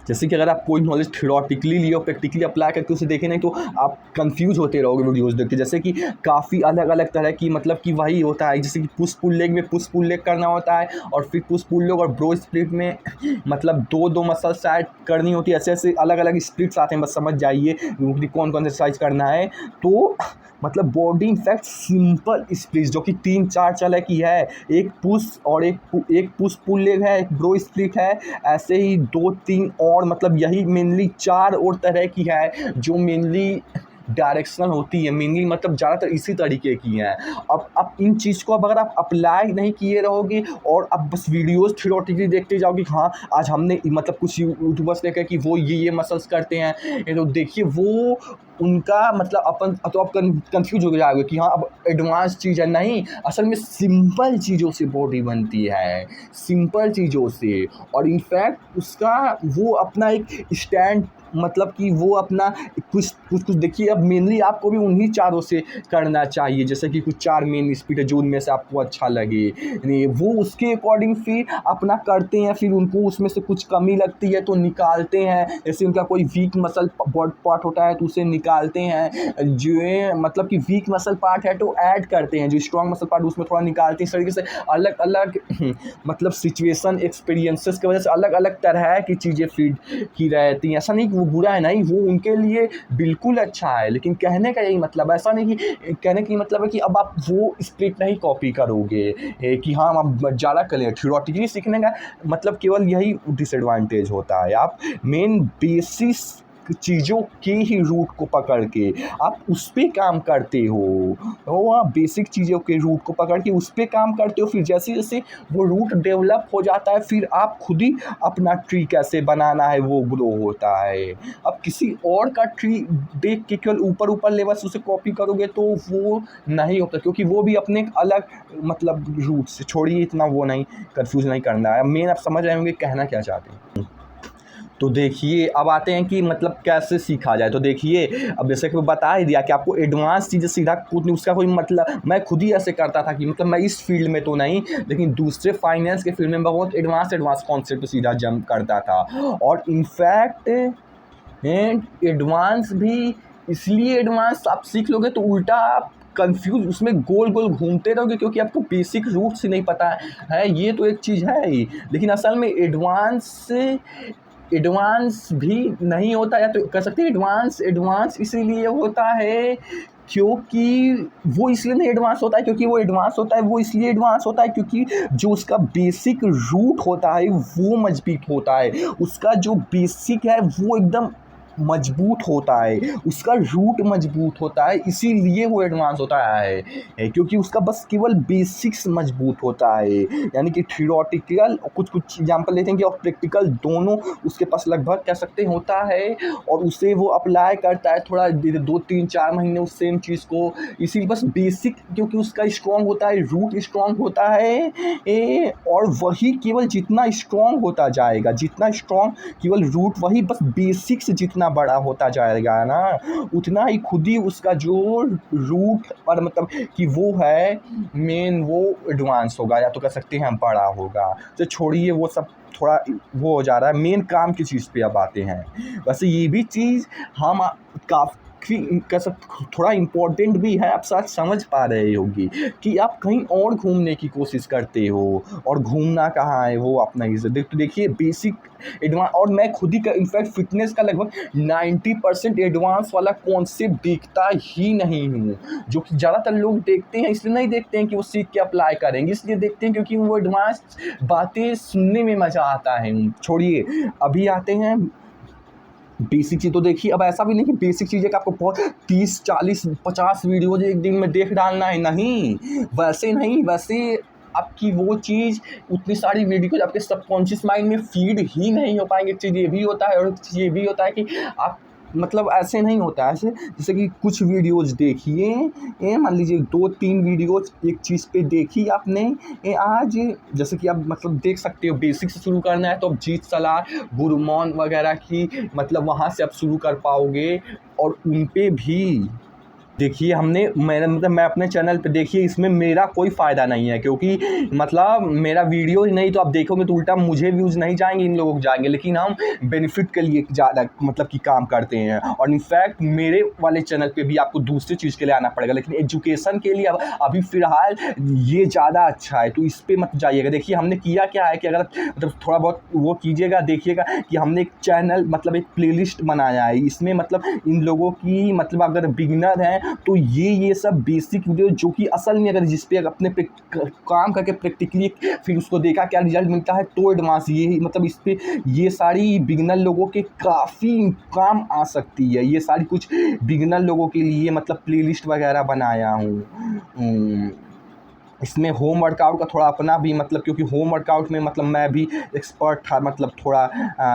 जैसे कि अगर आप कोई नॉलेज थ्योरेटिकली लिए और प्रैक्टिकली अप्लाई करके उसे देखें, नहीं तो आप कंफ्यूज होते रहोगे वीडियोस देख के। जैसे कि काफ़ी अलग अलग तरह की मतलब कि वही होता है, जैसे कि पुश पुल लेग में पुश पुल लेग करना होता है, और फिर पुश पुल लेग और ब्रो स्प्लिट में मतलब दो दो मसल साइड करनी होती है। ऐसे ऐसे अलग अलग स्प्लिट्स आते हैं, बस समझ जाइए कौन कौन सा एक्सरसाइज करना है। तो मतलब बॉडी इनफैक्ट सिंपल स्प्लिट जो कि 3-4 तरह की है, एक पुश और एक पुश पुल लेग है, एक ब्रो स्प्लिट है, ऐसे ही 2-3 और मतलब यही मेनली 4 और तरह की है जो मेनली डायरेक्शनल होती है, मेनली मतलब ज़्यादातर इसी तरीके की हैं। अब इन चीज़ को अब अगर आप अप्लाई नहीं किए रहोगे और अब बस वीडियोज़ थ्योरेटिकली देखते जाओगे, हाँ आज हमने मतलब कुछ यूट्यूबर्स देखा कि वो ये मसल्स करते हैं, ये तो देखिए वो उनका मतलब अपन तो आप कंफ्यूज हो जाओगे कि हाँ अब एडवांस चीज़ है। नहीं, असल में सिंपल चीज़ों से बॉडी बनती है, सिंपल चीज़ों से। और इनफैक्ट उसका वो अपना एक स्टैंड मतलब कि वो अपना कुछ देखिए। अब मेनली आपको भी उन्हीं चारों से करना चाहिए, जैसे कि कुछ 4 मेन स्पीड है जो उनमें से आपको अच्छा लगे, यानी वो उसके अकॉर्डिंग फिर अपना करते हैं। फिर उनको उसमें से कुछ कमी लगती है तो निकालते हैं, जैसे उनका कोई वीक मसल पार्ट होता है तो उसे निकालते हैं, जो मतलब कि वीक मसल पार्ट है तो ऐड करते हैं, जो स्ट्रॉन्ग मसल पार्ट उसमें थोड़ा निकालते हैं। इस तरीके से अलग अलग मतलब सिचुएशन एक्सपीरियंसेस की वजह से अलग अलग तरह की चीज़ें फीड की रहती हैं। ऐसा नहीं कि वो बुरा है, नहीं वो उनके लिए बिल्कुल अच्छा है, लेकिन कहने का यही मतलब ऐसा नहीं कि कहने का मतलब है कि अब आप वो स्क्रिप्ट नहीं कॉपी करोगे कि हाँ आप ज़्यादा करें। थ्योरेटिकली सीखने का मतलब केवल यही डिसएडवांटेज होता है। आप मेन बेसिस चीज़ों के ही रूट को पकड़ के आप उस पे काम करते हो, वो आप बेसिक चीज़ों के रूट को पकड़ के उस पे काम करते हो। फिर जैसे जैसे वो रूट डेवलप हो जाता है, फिर आप खुद ही अपना ट्री कैसे बनाना है वो ग्रो होता है। अब किसी और का ट्री देख के केवल ऊपर ऊपर लेवल से उसे कॉपी करोगे तो वो नहीं होता, क्योंकि वो भी अपने एक अलग मतलब रूट से। छोड़िए इतना वो नहीं कंफ्यूज नहीं करना है, मेन आप समझ रहे होंगे कहना क्या चाहते हैं। तो देखिए अब आते हैं कि मतलब कैसे सीखा जाए। तो देखिए अब जैसे कि बता ही दिया कि आपको एडवांस चीज़ें सीधा कूदनी, उसका कोई मतलब मैं खुद ही ऐसे करता था कि मतलब मैं इस फील्ड में तो नहीं, लेकिन दूसरे फाइनेंस के फील्ड में बहुत एडवांस कॉन्सेप्ट सीधा जंप करता था। और इनफैक्ट एडवांस भी इसलिए एडवांस आप सीख लोगे तो उल्टा आप कंफ्यूज उसमें गोल गोल घूमते रहोगे, क्योंकि आपको बेसिक रूट्स ही नहीं पता है। ये तो एक चीज़ है ही, लेकिन असल में एडवांस भी नहीं होता, या तो कह सकते हैं एडवांस इसीलिए होता है क्योंकि वो इसलिए नहीं एडवांस होता है क्योंकि वो एडवांस होता है, वो इसलिए एडवांस होता है क्योंकि जो उसका बेसिक रूट होता है वो मजबूत होता है। उसका जो बेसिक है वो एकदम मजबूत होता है, उसका रूट मजबूत होता है, इसीलिए वो एडवांस होता है, क्योंकि उसका बस केवल बेसिक्स मजबूत होता है। यानी कि थ्योरेटिकल कुछ एग्जांपल लेते हैं कि और प्रैक्टिकल दोनों उसके पास लगभग कह सकते हैं होता है, और उसे वो अप्लाई करता है थोड़ा 2-3-4 महीने उस सेम चीज़ को। इसीलिए बस बेसिक क्योंकि उसका स्ट्रॉन्ग होता है, रूट स्ट्रॉन्ग होता है, और वही केवल जितना स्ट्रॉन्ग होता जाएगा, जितना स्ट्रॉन्ग केवल रूट, वही बस बेसिक से जितना बड़ा होता जाएगा ना, उतना ही खुद ही उसका जो रूट और मतलब कि वो है मेन वो एडवांस होगा, या तो कह सकते हैं बड़ा होगा। तो छोड़िए वो सब, थोड़ा वो हो जा रहा है, मेन काम की चीज़ पे अब आते हैं। वैसे ये भी चीज़ हम काफ़ी कह सकते थोड़ा इम्पोर्टेंट भी है, आप शायद समझ पा रहे होगी कि आप कहीं और घूमने की कोशिश करते हो, और घूमना कहाँ है वो अपना ही तो देखिए बेसिक एडवांस। और मैं खुद ही का इनफैक्ट फिटनेस का लगभग 90% एडवांस वाला कॉन्सेप्ट देखता ही नहीं हूँ, जो कि ज़्यादातर लोग देखते हैं। इसलिए नहीं देखते हैं कि वो सीख के अप्लाई करेंगे, इसलिए देखते हैं क्योंकि वो एडवांस बातें सुनने में मज़ा आता है। छोड़िए अभी आते हैं बेसिक चीज़। तो देखिए अब ऐसा भी नहीं कि बेसिक चीज़ें का आपको बहुत 30-40-50 वीडियोज एक दिन में देख डालना है, नहीं वैसे नहीं। वैसे आपकी वो चीज़ उतनी सारी वीडियोज़ आपके सबकॉन्शियस माइंड में फीड ही नहीं हो पाएंगे। एक चीज़ ये भी होता है और एक चीज़ ये भी होता है कि आप मतलब ऐसे नहीं होता है, ऐसे जैसे कि कुछ वीडियोज़ देखिए, मान लीजिए 2-3 वीडियोज़ एक चीज़ पे देखी आपने, आज जैसे कि आप मतलब देख सकते हो बेसिक से शुरू करना है तो आप जीत सलार, गुरमौन वगैरह की मतलब वहाँ से आप शुरू कर पाओगे। और उन पे भी देखिए मैं अपने चैनल पे देखिए इसमें मेरा कोई फ़ायदा नहीं है, क्योंकि मतलब मेरा वीडियो ही नहीं तो आप देखोगे तो उल्टा मुझे व्यूज़ नहीं जाएंगे, इन लोगों को जाएंगे, लेकिन हम बेनिफिट के लिए ज़्यादा मतलब कि काम करते हैं। और इनफैक्ट मेरे वाले चैनल पे भी आपको दूसरी चीज़ के लिए आना पड़ेगा, लेकिन एजुकेशन के लिए अभी फ़िलहाल ये ज़्यादा अच्छा है, तो इस पर मत जाइएगा। देखिए हमने किया क्या है कि अगर मतलब थोड़ा बहुत वो कीजिएगा, देखिएगा कि हमने एक चैनल मतलब एक प्लेलिस्ट बनाया है, इसमें मतलब इन लोगों की मतलब अगर बिगिनर हैं तो ये सब बेसिक वीडियो जो कि असल में अगर जिस पे अपने पे काम करके प्रैक्टिकली फिर उसको देखा क्या रिजल्ट मिलता है तो एडवांस ये मतलब इस पे ये सारी बिगिनर लोगों के काफ़ी काम आ सकती है। ये सारी कुछ बिगिनर लोगों के लिए मतलब प्लेलिस्ट वगैरह बनाया हूँ। इसमें होम वर्कआउट का थोड़ा अपना भी मतलब, क्योंकि होम वर्कआउट में मतलब मैं भी एक्सपर्ट था मतलब थोड़ा,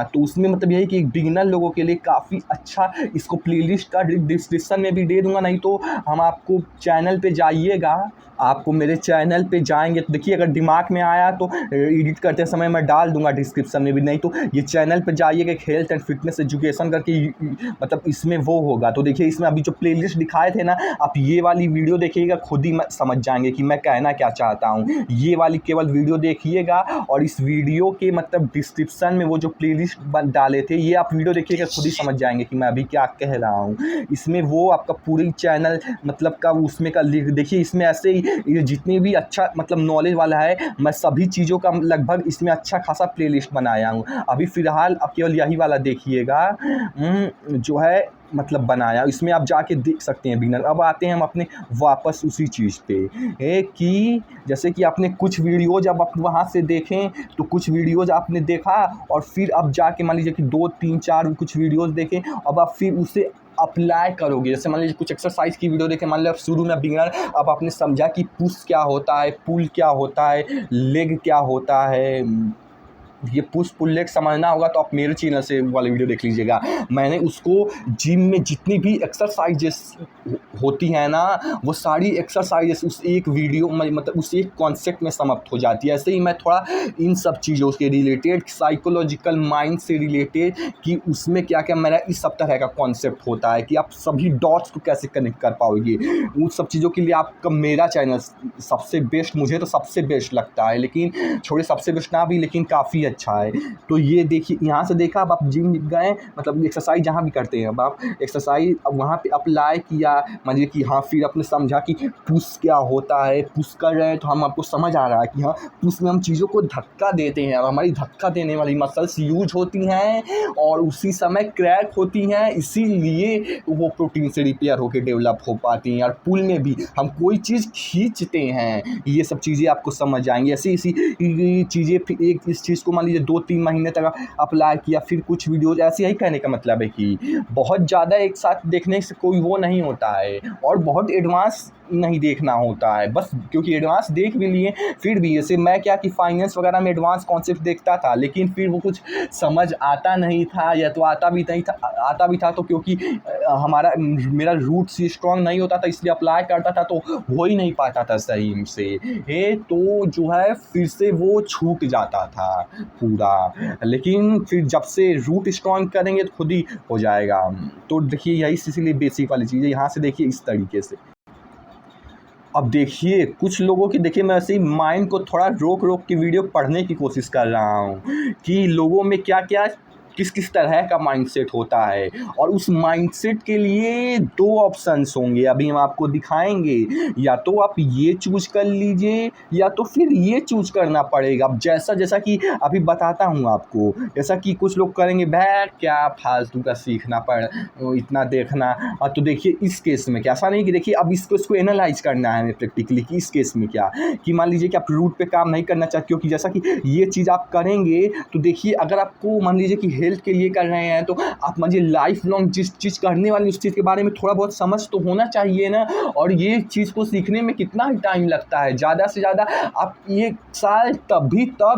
तो उसमें मतलब यही कि बिगिनर लोगों के लिए काफ़ी अच्छा इसको प्लेलिस्ट का डिस्क्रिप्शन में भी दे दूँगा, नहीं तो हम आपको चैनल पे जाइएगा, आपको मेरे चैनल पे जाएंगे तो देखिए अगर दिमाग में आया तो एडिट करते समय मैं डाल दूंगा डिस्क्रिप्शन में भी, नहीं तो ये चैनल पे जाइएगा हेल्थ एंड फिटनेस एजुकेशन करके मतलब इसमें वो होगा। तो देखिए इसमें अभी जो प्लेलिस्ट दिखाए थे ना, आप ये वाली वीडियो देखिएगा खुद ही समझ जाएंगे कि मैं कहना क्या चाहता हूँ। ये वाली केवल वीडियो देखिएगा और इस वीडियो के मतलब डिस्क्रिप्शन में वो जो प्लेलिस्ट डाले थे ये आप वीडियो देखिएगा खुद ही समझ जाएंगे कि मैं अभी क्या कह रहा हूँ। इसमें वो आपका पूरी चैनल मतलब का उसमें का देखिए, इसमें ऐसे ही ये जितनी भी अच्छा मतलब नॉलेज वाला है मैं सभी चीज़ों का लगभग इसमें अच्छा खासा प्लेलिस्ट बनाया हूँ। अभी फ़िलहाल आप केवल यही वाला देखिएगा जो है मतलब बनाया, इसमें आप जाके देख सकते हैं बिगिनर। अब आते हैं हम अपने वापस उसी चीज़ पे कि जैसे कि आपने कुछ वीडियोज़ अब आप वहाँ से देखें तो कुछ वीडियोज़ आपने देखा और फिर अब जाके मान लीजिए कि 2-3-4 कुछ वीडियोज़ देखें, अब आप फिर उसे अप्लाई करोगे। जैसे मान लीजिए कुछ एक्सरसाइज की वीडियो देखें, मान लीजिए आप शुरू में बिगिनर, अब आपने समझा कि पुश क्या होता है, पुल क्या होता है, लेग क्या होता है, ये पुश पुल लेग समझना होगा तो आप मेरे चैनल से वाली वीडियो देख लीजिएगा। मैंने उसको जिम में जितनी भी एक्सरसाइजेस होती हैं ना, वो सारी एक्सरसाइजेस उस एक वीडियो में मतलब उस एक कॉन्सेप्ट में समाप्त हो जाती है। ऐसे ही मैं थोड़ा इन सब चीज़ों के रिलेटेड साइकोलॉजिकल माइंड से रिलेटेड कि उसमें क्या क्या मेरा इस सब तरह का कॉन्सेप्ट होता है कि आप सभी डॉट्स को कैसे कनेक्ट कर पाओगे, उन सब चीज़ों के लिए आपका मेरा चैनल सबसे बेस्ट, मुझे तो सबसे बेस्ट लगता है, लेकिन छोड़े सबसे बेस्ट ना भी लेकिन काफ़ी अच्छा है। तो ये देखिए यहाँ से देखा, अब आप जिम गए मतलब एक्सरसाइज जहाँ भी करते हैं, अब आप एक्सरसाइज अब वहाँ पे अप्लाई किया, मानिए कि हाँ फिर आपने समझा कि पुश क्या होता है, पुश कर रहे हैं तो हम आपको समझ आ रहा है कि हाँ पुश में हम चीज़ों को धक्का देते हैं और हमारी धक्का देने वाली मसल्स यूज होती हैं और उसी समय क्रैक होती हैं, इसीलिए वो प्रोटीन से रिपेयर होकर डेवलप हो पाती हैं। और पुल में भी हम कोई चीज़ खींचते हैं, ये सब चीज़ें आपको समझ आएंगी। ऐसी इसी चीज़ें फिर एक इस चीज़ को मान लीजिए 2-3 महीने तक अप्लाई किया, फिर कुछ वीडियोज ऐसे ही कहने का मतलब है कि बहुत ज़्यादा एक साथ देखने से कोई वो नहीं होता है और बहुत एडवांस नहीं देखना होता है बस, क्योंकि एडवांस देख भी लिए फिर भी जैसे मैं क्या कि फाइनेंस वगैरह में एडवांस कॉन्सेप्ट देखता था, लेकिन फिर वो कुछ समझ आता नहीं था या तो आता भी नहीं था, आता भी था तो क्योंकि मेरा रूट से स्ट्रॉन्ग नहीं होता था इसलिए अप्लाई करता था तो हो ही नहीं पाता था सही से, तो जो है फिर से वो छूट जाता था पूरा। लेकिन फिर जब से रूट स्ट्रॉन्ग करेंगे तो खुद ही हो जाएगा। तो देखिए यही इसीलिए बेसिक वाली चीज़ है। यहाँ से देखिए इस तरीके से अब देखिए कुछ लोगों की, देखिए मैं ऐसे ही माइंड को थोड़ा रोक रोक के वीडियो पढ़ने की कोशिश कर रहा हूँ कि लोगों में क्या क्या किस किस तरह का माइंडसेट होता है और उस माइंडसेट के लिए 2 ऑप्शंस होंगे, अभी हम आपको दिखाएंगे। या तो आप ये चूज कर लीजिए या तो फिर ये चूज करना पड़ेगा। अब जैसा जैसा कि अभी बताता हूँ आपको, जैसा कि कुछ लोग करेंगे भाई क्या फालतू का सीखना पड़ इतना देखना, तो देखिए इस केस में क्या, ऐसा नहीं कि देखिए अब इसको एनालाइज करना है प्रैक्टिकली कि इस केस में क्या कि मान लीजिए कि आप रूट पे काम नहीं करना चाहते, क्योंकि जैसा कि ये चीज़ आप करेंगे तो देखिए अगर आपको मान लीजिए कि हेल्थ के लिए कर रहे हैं तो आप मुझे लाइफ लॉन्ग जिस चीज़ करने वाले उस चीज़ के बारे में थोड़ा बहुत समझ तो होना चाहिए ना। और ये चीज़ को सीखने में कितना टाइम लगता है, ज़्यादा से ज़्यादा आप 1 साल तब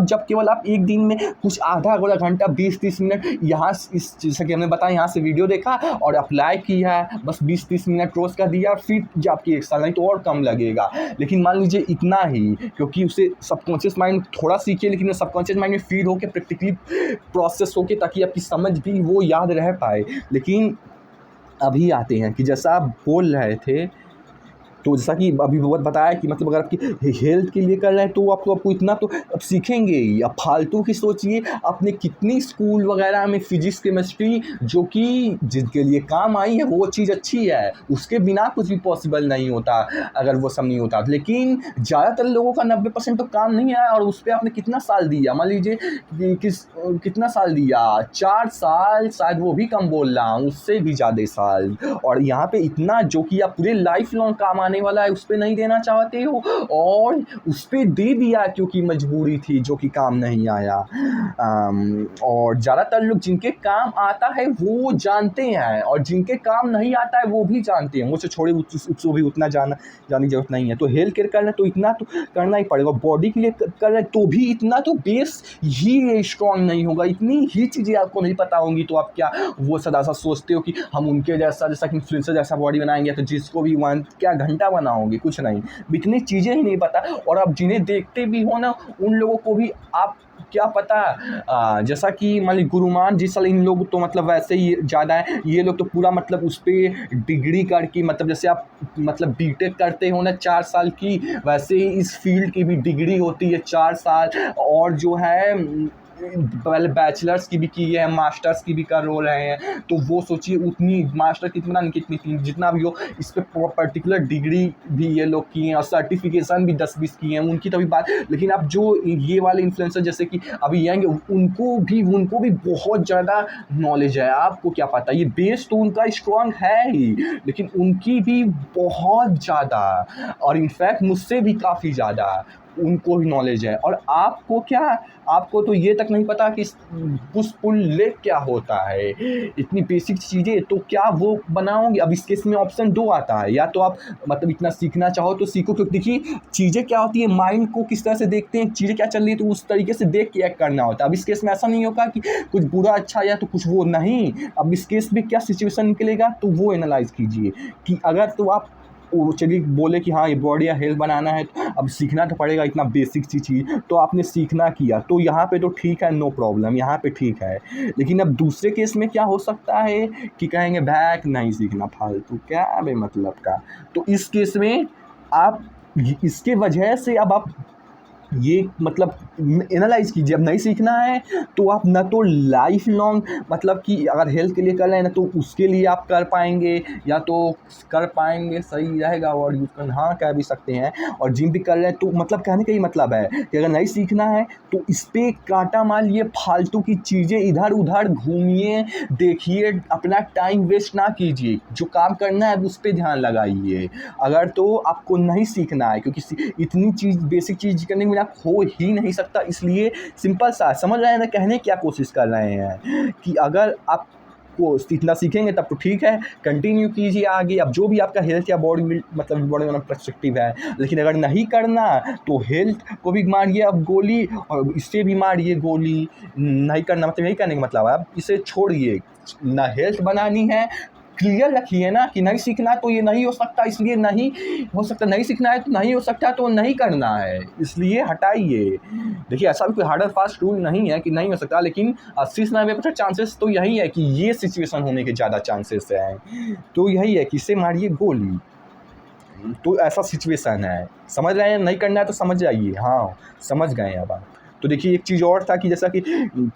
जब केवल आप एक दिन में कुछ आधा घंटा 20-30 मिनट यहाँ इस जैसा कि हमने बताया यहाँ से वीडियो देखा और अप्लाई किया है, बस 20-30 मिनट रोज़ का दिया, फिर जो आपकी 1 साल, नहीं तो और कम लगेगा। लेकिन मान लीजिए इतना ही, क्योंकि उसे सबकॉन्शियस माइंड थोड़ा सीखिए, लेकिन सबकॉन्शियस माइंड में फीड होकर प्रैक्टिकली प्रोसेस होके, ताकि आपकी समझ भी वो याद रह पाए। लेकिन अभी आते हैं कि जैसा आप बोल रहे थे, तो जैसा कि अभी बहुत बताया कि मतलब अगर आपकी हेल्थ के लिए कर रहे हैं तो आपको इतना तो अब सीखेंगे ही। अब फालतू की सोचिए, आपने कितनी स्कूल वगैरह में फिजिक्स केमिस्ट्री जो कि जिनके लिए काम आई है वो चीज़ अच्छी है, उसके बिना कुछ भी पॉसिबल नहीं होता अगर वो सब नहीं होता। लेकिन ज़्यादातर लोगों का 90% तो काम नहीं आया, और उस पर आपने कितना साल दिया, मान लीजिए कितना साल दिया, 4 साल, शायद वो भी कम बोल रहा हूँ, उससे भी ज़्यादा साल। और यहाँ पे इतना जो कि आप पूरे लाइफ लॉन्ग काम आने वाला है उस पर नहीं देना चाहते हो, और उस पर दे दिया क्योंकि मजबूरी थी जो कि काम नहीं आया। और ज़्यादातर लोग जिनके काम आता है वो जानते हैं, और जिनके काम नहीं आता है वो भी जानते हैं। मुझसे छोड़े उसको भी उतना जाने की ज़रूरत नहीं है। तो हेल्थ केयर करना तो इतना तो करना ही पड़ेगा, बॉडी के लिए कर रहे तो भी इतना तो बेस ही स्ट्रॉन्ग नहीं होगा, इतनी ही चीज़ें आपको नहीं पता होंगी, तो आप क्या वो सदा सा सोचते हो कि हम उनके जैसा कि इन्फ्लुएंसर जैसा बॉडी बनाएंगे, तो जिसको भी क्या घंटा बनाओगे, कुछ नहीं, इतनी चीज़ें ही नहीं पता। और आप जिन्हें देखते भी हो ना, उन लोगों को भी आप क्या पता, जैसा कि मान लीजिए गुरुमान जी सल, इन लोग तो मतलब वैसे ही ज़्यादा है, ये लोग तो पूरा मतलब उस पर डिग्री करके, मतलब जैसे आप मतलब बीटेक करते हो ना 4 साल की, वैसे ही इस फील्ड की भी डिग्री होती है 4 साल। और जो है पहले बैचलर्स की भी की है, मास्टर्स की भी कर हो रहे हैं, तो वो सोचिए उतनी मास्टर कितना कितनी जितना भी हो, इस पर पर्टिकुलर डिग्री भी ये लोग किए हैं, और सर्टिफिकेशन भी 10-20 किए हैं, उनकी तो भी बात। लेकिन अब जो ये वाले इन्फ्लुएंसर जैसे कि अभी आएंगे, उनको भी बहुत ज़्यादा नॉलेज है। आपको क्या पता, ये बेस तो उनका स्ट्रॉन्ग है ही, लेकिन उनकी भी बहुत ज़्यादा, और इनफैक्ट मुझसे भी काफ़ी ज़्यादा उनको ही नॉलेज है। और आपको क्या, आपको तो ये तक नहीं पता कि पुश पुल लेग क्या होता है, इतनी बेसिक चीज़ें तो क्या वो बनाओगे। अब इस केस में ऑप्शन 2 आता है, या तो आप मतलब इतना सीखना चाहो तो सीखो, क्योंकि देखिए चीज़ें क्या होती है, माइंड को किस तरह से देखते हैं, चीज़ें क्या चल रही है तो उस तरीके से देख के एक्ट करना होता है। अब इस केस में ऐसा नहीं होगा कि कुछ बुरा अच्छा या तो कुछ वो नहीं, अब इस केस में क्या सिचुएशन निकलेगा तो वो एनालाइज कीजिए कि अगर तो आप चलिए बोले कि हाँ ये बॉडी या हेल्थ बनाना है, तो अब सीखना तो पड़ेगा इतना बेसिक सी चीज़, तो आपने सीखना किया तो यहाँ पे तो ठीक है, नो प्रॉब्लम, यहाँ पे ठीक है। लेकिन अब दूसरे केस में क्या हो सकता है कि कहेंगे बैक नहीं सीखना, फालतू क्या बे मतलब का। तो इस केस में आप इसके वजह से अब आप ये मतलब एनालाइज़ कीजिए, अब नहीं सीखना है तो आप ना तो लाइफ लॉन्ग मतलब कि अगर हेल्थ के लिए कर रहे हैं ना तो उसके लिए आप कर पाएंगे, या तो कर पाएंगे सही रहेगा और यूज़ करना, हाँ कह भी सकते हैं। और जिम भी कर रहे हैं तो मतलब कहने का ही मतलब है कि अगर नहीं सीखना है तो इस पर कांटा मारिए, फालतू की चीज़ें इधर उधर घूमिए, देखिए, अपना टाइम वेस्ट ना कीजिए, जो काम करना है उस पर ध्यान लगाइए। अगर तो आपको नहीं सीखना है, क्योंकि इतनी चीज़ बेसिक चीज़ करने में आप हो ही नहीं सकता, इसलिए सिंपल सा समझ रहे हैं ना, कहने क्या कोशिश कर रहे हैं कि अगर आप को इतना सीखेंगे तब तो ठीक है, कंटिन्यू कीजिए आगे। अब जो भी आपका हेल्थ या बॉडी मतलब बॉडी वाला पर्सपेक्टिव है, लेकिन अगर नहीं करना तो हेल्थ को भी मारिए अब गोली, और इससे भी मारिए गोली। नहीं करना मतलब यही करने का मतलब है, अब इसे छोड़िए, ना हेल्थ बनानी है, क्लियर रखिए ना कि नहीं सीखना तो ये नहीं हो सकता, इसलिए नहीं हो सकता, नहीं सीखना है तो नहीं हो सकता, तो नहीं करना है, इसलिए हटाइए। देखिए ऐसा भी कोई हार्ड एंड फास्ट रूल नहीं है कि नहीं हो सकता, लेकिन 80 से 90% चांसेस तो यही है कि ये सिचुएशन होने के ज़्यादा चांसेस हैं, तो यही है कि इसे मारिए गोली। तो ऐसा सिचुएशन है, समझ रहे हैं, नहीं करना है तो समझ जाइए, हाँ समझ गए अब आप। तो देखिए एक चीज़ और था कि जैसा कि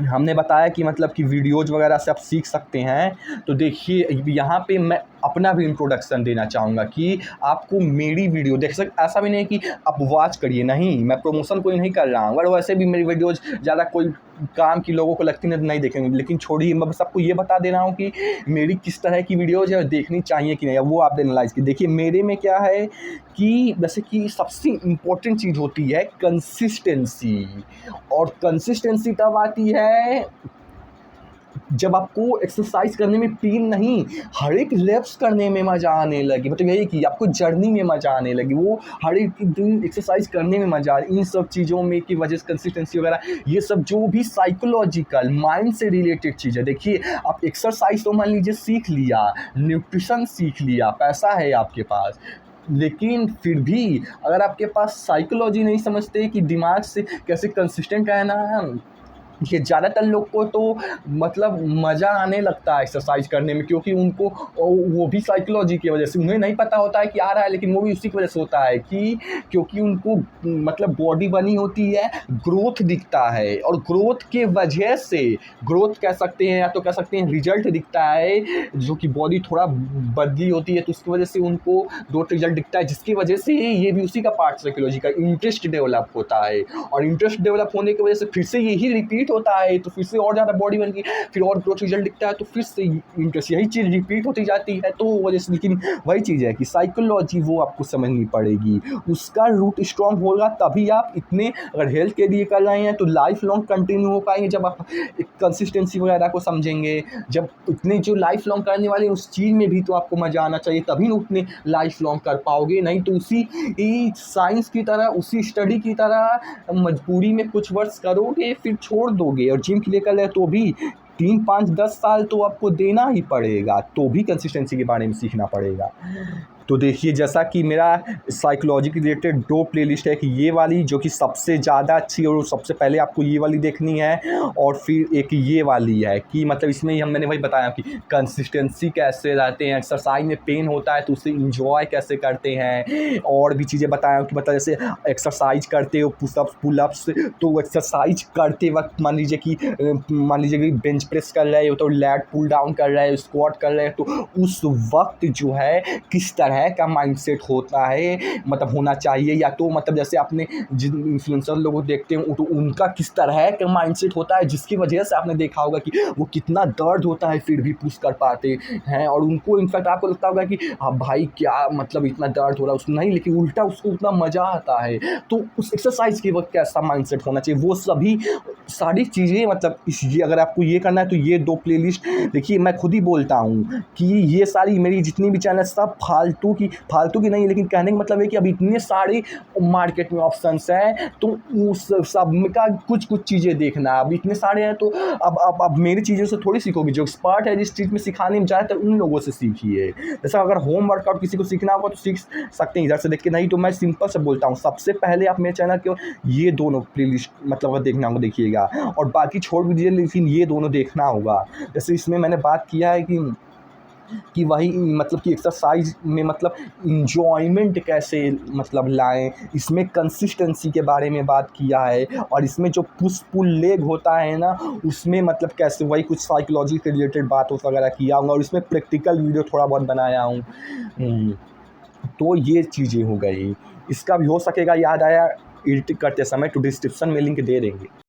हमने बताया कि मतलब कि वीडियोज़ वगैरह से आप सीख सकते हैं, तो देखिए यहाँ पे मैं अपना भी इंट्रोडक्शन देना चाहूँगा कि आपको मेरी वीडियो देख ऐसा भी नहीं कि आप वॉच करिए, नहीं, मैं प्रमोशन कोई नहीं कर रहा हूँ, अगर वैसे भी मेरी वीडियोज़ ज़्यादा कोई काम की लोगों को लगती नहीं देखेंगे, लेकिन छोड़िए, मैं बस आपको ये बता दे रहा हूँ कि मेरी किस तरह की वीडियोज़ है, देखनी चाहिए कि नहीं, वो आप एनालाइज़ कीजिए। देखिए मेरे में क्या है कि जैसे कि सबसे इम्पोर्टेंट चीज़ होती है कंसिस्टेंसी, और कंसिस्टेंसी तब आती है जब आपको एक्सरसाइज करने में पेन नहीं, हर एक लैप्स करने में मज़ा आने लगे, मतलब यही कि आपको जर्नी में मज़ा आने लगी, वो हर एक दिन एक्सरसाइज करने में मज़ा आ, इन सब चीज़ों में की वजह से कंसिस्टेंसी वगैरह, ये सब जो भी साइकोलॉजिकल माइंड से रिलेटेड चीज़ है। देखिए, आप एक्सरसाइज तो मान लीजिए सीख लिया, न्यूट्रिशन सीख लिया, पैसा है आपके पास, लेकिन फिर भी अगर आपके पास साइकोलॉजी नहीं समझते कि दिमाग से कैसे कंसिस्टेंट रहना है, ये ज़्यादातर लोग को तो मतलब मज़ा आने लगता है एक्सरसाइज करने में, क्योंकि उनको वो भी साइकोलॉजी की वजह से, उन्हें नहीं पता होता है कि आ रहा है, लेकिन वो भी उसी की वजह से होता है कि क्योंकि उनको मतलब बॉडी बनी होती है, ग्रोथ दिखता है, और ग्रोथ के वजह से, ग्रोथ कह सकते हैं या तो कह सकते हैं रिजल्ट दिखता है, जो कि बॉडी थोड़ा बदली होती है, तो उसकी वजह से उनको ग्रोथ रिजल्ट दिखता है, जिसकी वजह से ये भी उसी का पार्ट साइकोलॉजी का इंटरेस्ट डेवलप होता है, और इंटरेस्ट डेवलप होने की वजह से फिर से यही रिपीट होता है, तो फिर से और ज़्यादा बॉडी बन गई, फिर और ग्रोथ रिजल्ट दिखता है, तो फिर से इंटरेस्ट, यही चीज़ रिपीट होती जाती है, तो वजह से। लेकिन वही चीज़ है कि साइकोलॉजी वो आपको समझनी पड़ेगी, उसका रूट स्ट्रॉन्ग होगा तभी आप इतने, अगर हेल्थ के लिए कर रहे हैं तो लाइफ लॉन्ग कंटिन्यू हो पाएंगे, जब आप एक कंसिस्टेंसी वगैरह को समझेंगे, जब इतने जो लाइफ लॉन्ग करने वाले उस चीज़ में भी तो आपको मज़ा आना चाहिए, तभी ना उतने लाइफ लॉन्ग कर पाओगे, नहीं तो उसी साइंस की तरह, उसी स्टडी की तरह मजबूरी में कुछ वर्ष करोगे फिर छोड़ दोगे, और जिम के लिए कर रहे तो भी 3, 5, 10 साल तो आपको देना ही पड़ेगा, तो भी कंसिस्टेंसी के बारे में सीखना पड़ेगा। तो देखिए, जैसा कि मेरा साइकोलॉजी के रिलेटेड 2 प्लेलिस्ट है, कि ये वाली जो कि सबसे ज़्यादा अच्छी, और सबसे पहले आपको ये वाली देखनी है, और फिर एक ये वाली है कि मतलब इसमें ही मैंने वही बताया कि कंसिस्टेंसी कैसे रहते हैं, एक्सरसाइज में पेन होता है तो उसे इंजॉय कैसे करते हैं, और भी चीज़ें बताया कि मतलब जैसे एक्सरसाइज करते हो, पुशअप्स पुलअप्स, तो एक्सरसाइज करते वक्त मान लीजिए कि बेंच प्रेस कर रहे हो, तो लैट पुल डाउन कर रहे हो, स्क्वाट कर रहे हो, तो उस वक्त जो है किस तरह का माइंडसेट होता है, मतलब होना चाहिए, या तो मतलब जैसे आपने जिन इन्फ्लुएंसर लोगों को देखते हैं तो उनका किस तरह का माइंडसेट होता है, जिसकी वजह से आपने देखा होगा कि वो कितना दर्द होता है फिर भी पुश कर पाते हैं, और उनको इनफैक्ट आपको लगता होगा कि हाँ भाई क्या मतलब इतना दर्द हो रहा है उसको, नहीं, लेकिन उल्टा उसको उतना मज़ा आता है। तो उस एक्सरसाइज के वक्त कैसा माइंडसेट होना चाहिए, वो सभी सारी चीज़ें, मतलब ये अगर आपको ये करना है तो ये 2 प्लेलिस्ट देखिए। मैं खुद ही बोलता हूँ कि ये सारी मेरी जितनी भी चैनल सब फालतू की नहीं, लेकिन कहने का मतलब है कि अब इतने सारे मार्केट में ऑप्शंस हैं, तो उस सब का कुछ चीज़ें देखना, अब इतने सारे हैं, तो अब मेरी चीज़ों से थोड़ी सीखोगे, जो एक्सपर्ट है जिस चीज़ में सिखाने में ज़्यादातर उन लोगों से सीखिए। जैसा अगर होम वर्कआउट किसी को सीखना होगा तो सीख सकते हैं इधर से देख के, नहीं तो मैं सिंपल से बोलता हूँ, सबसे पहले आप मेरे चैनल के ये दोनों प्लेलिस्ट मतलब अगर देखना होगा देखिएगा, और बाकी छोड़ भी दीजिए, लेकिन ये दोनों देखना होगा। जैसे इसमें मैंने बात किया है कि वही मतलब कि एक्सरसाइज में मतलब इंजॉयमेंट कैसे मतलब लाएं, इसमें कंसिस्टेंसी के बारे में बात किया है, और इसमें जो पुश पुल लेग होता है ना, उसमें मतलब कैसे, वही कुछ साइकोलॉजी के रिलेटेड बात वगैरह किया हूँ, और इसमें प्रैक्टिकल वीडियो थोड़ा बहुत बनाया हूँ। तो ये चीज़ें हो गई। इसका भी हो सकेगा, याद आया एडिट करते समय तो डिस्क्रिप्शन में लिंक दे देंगे।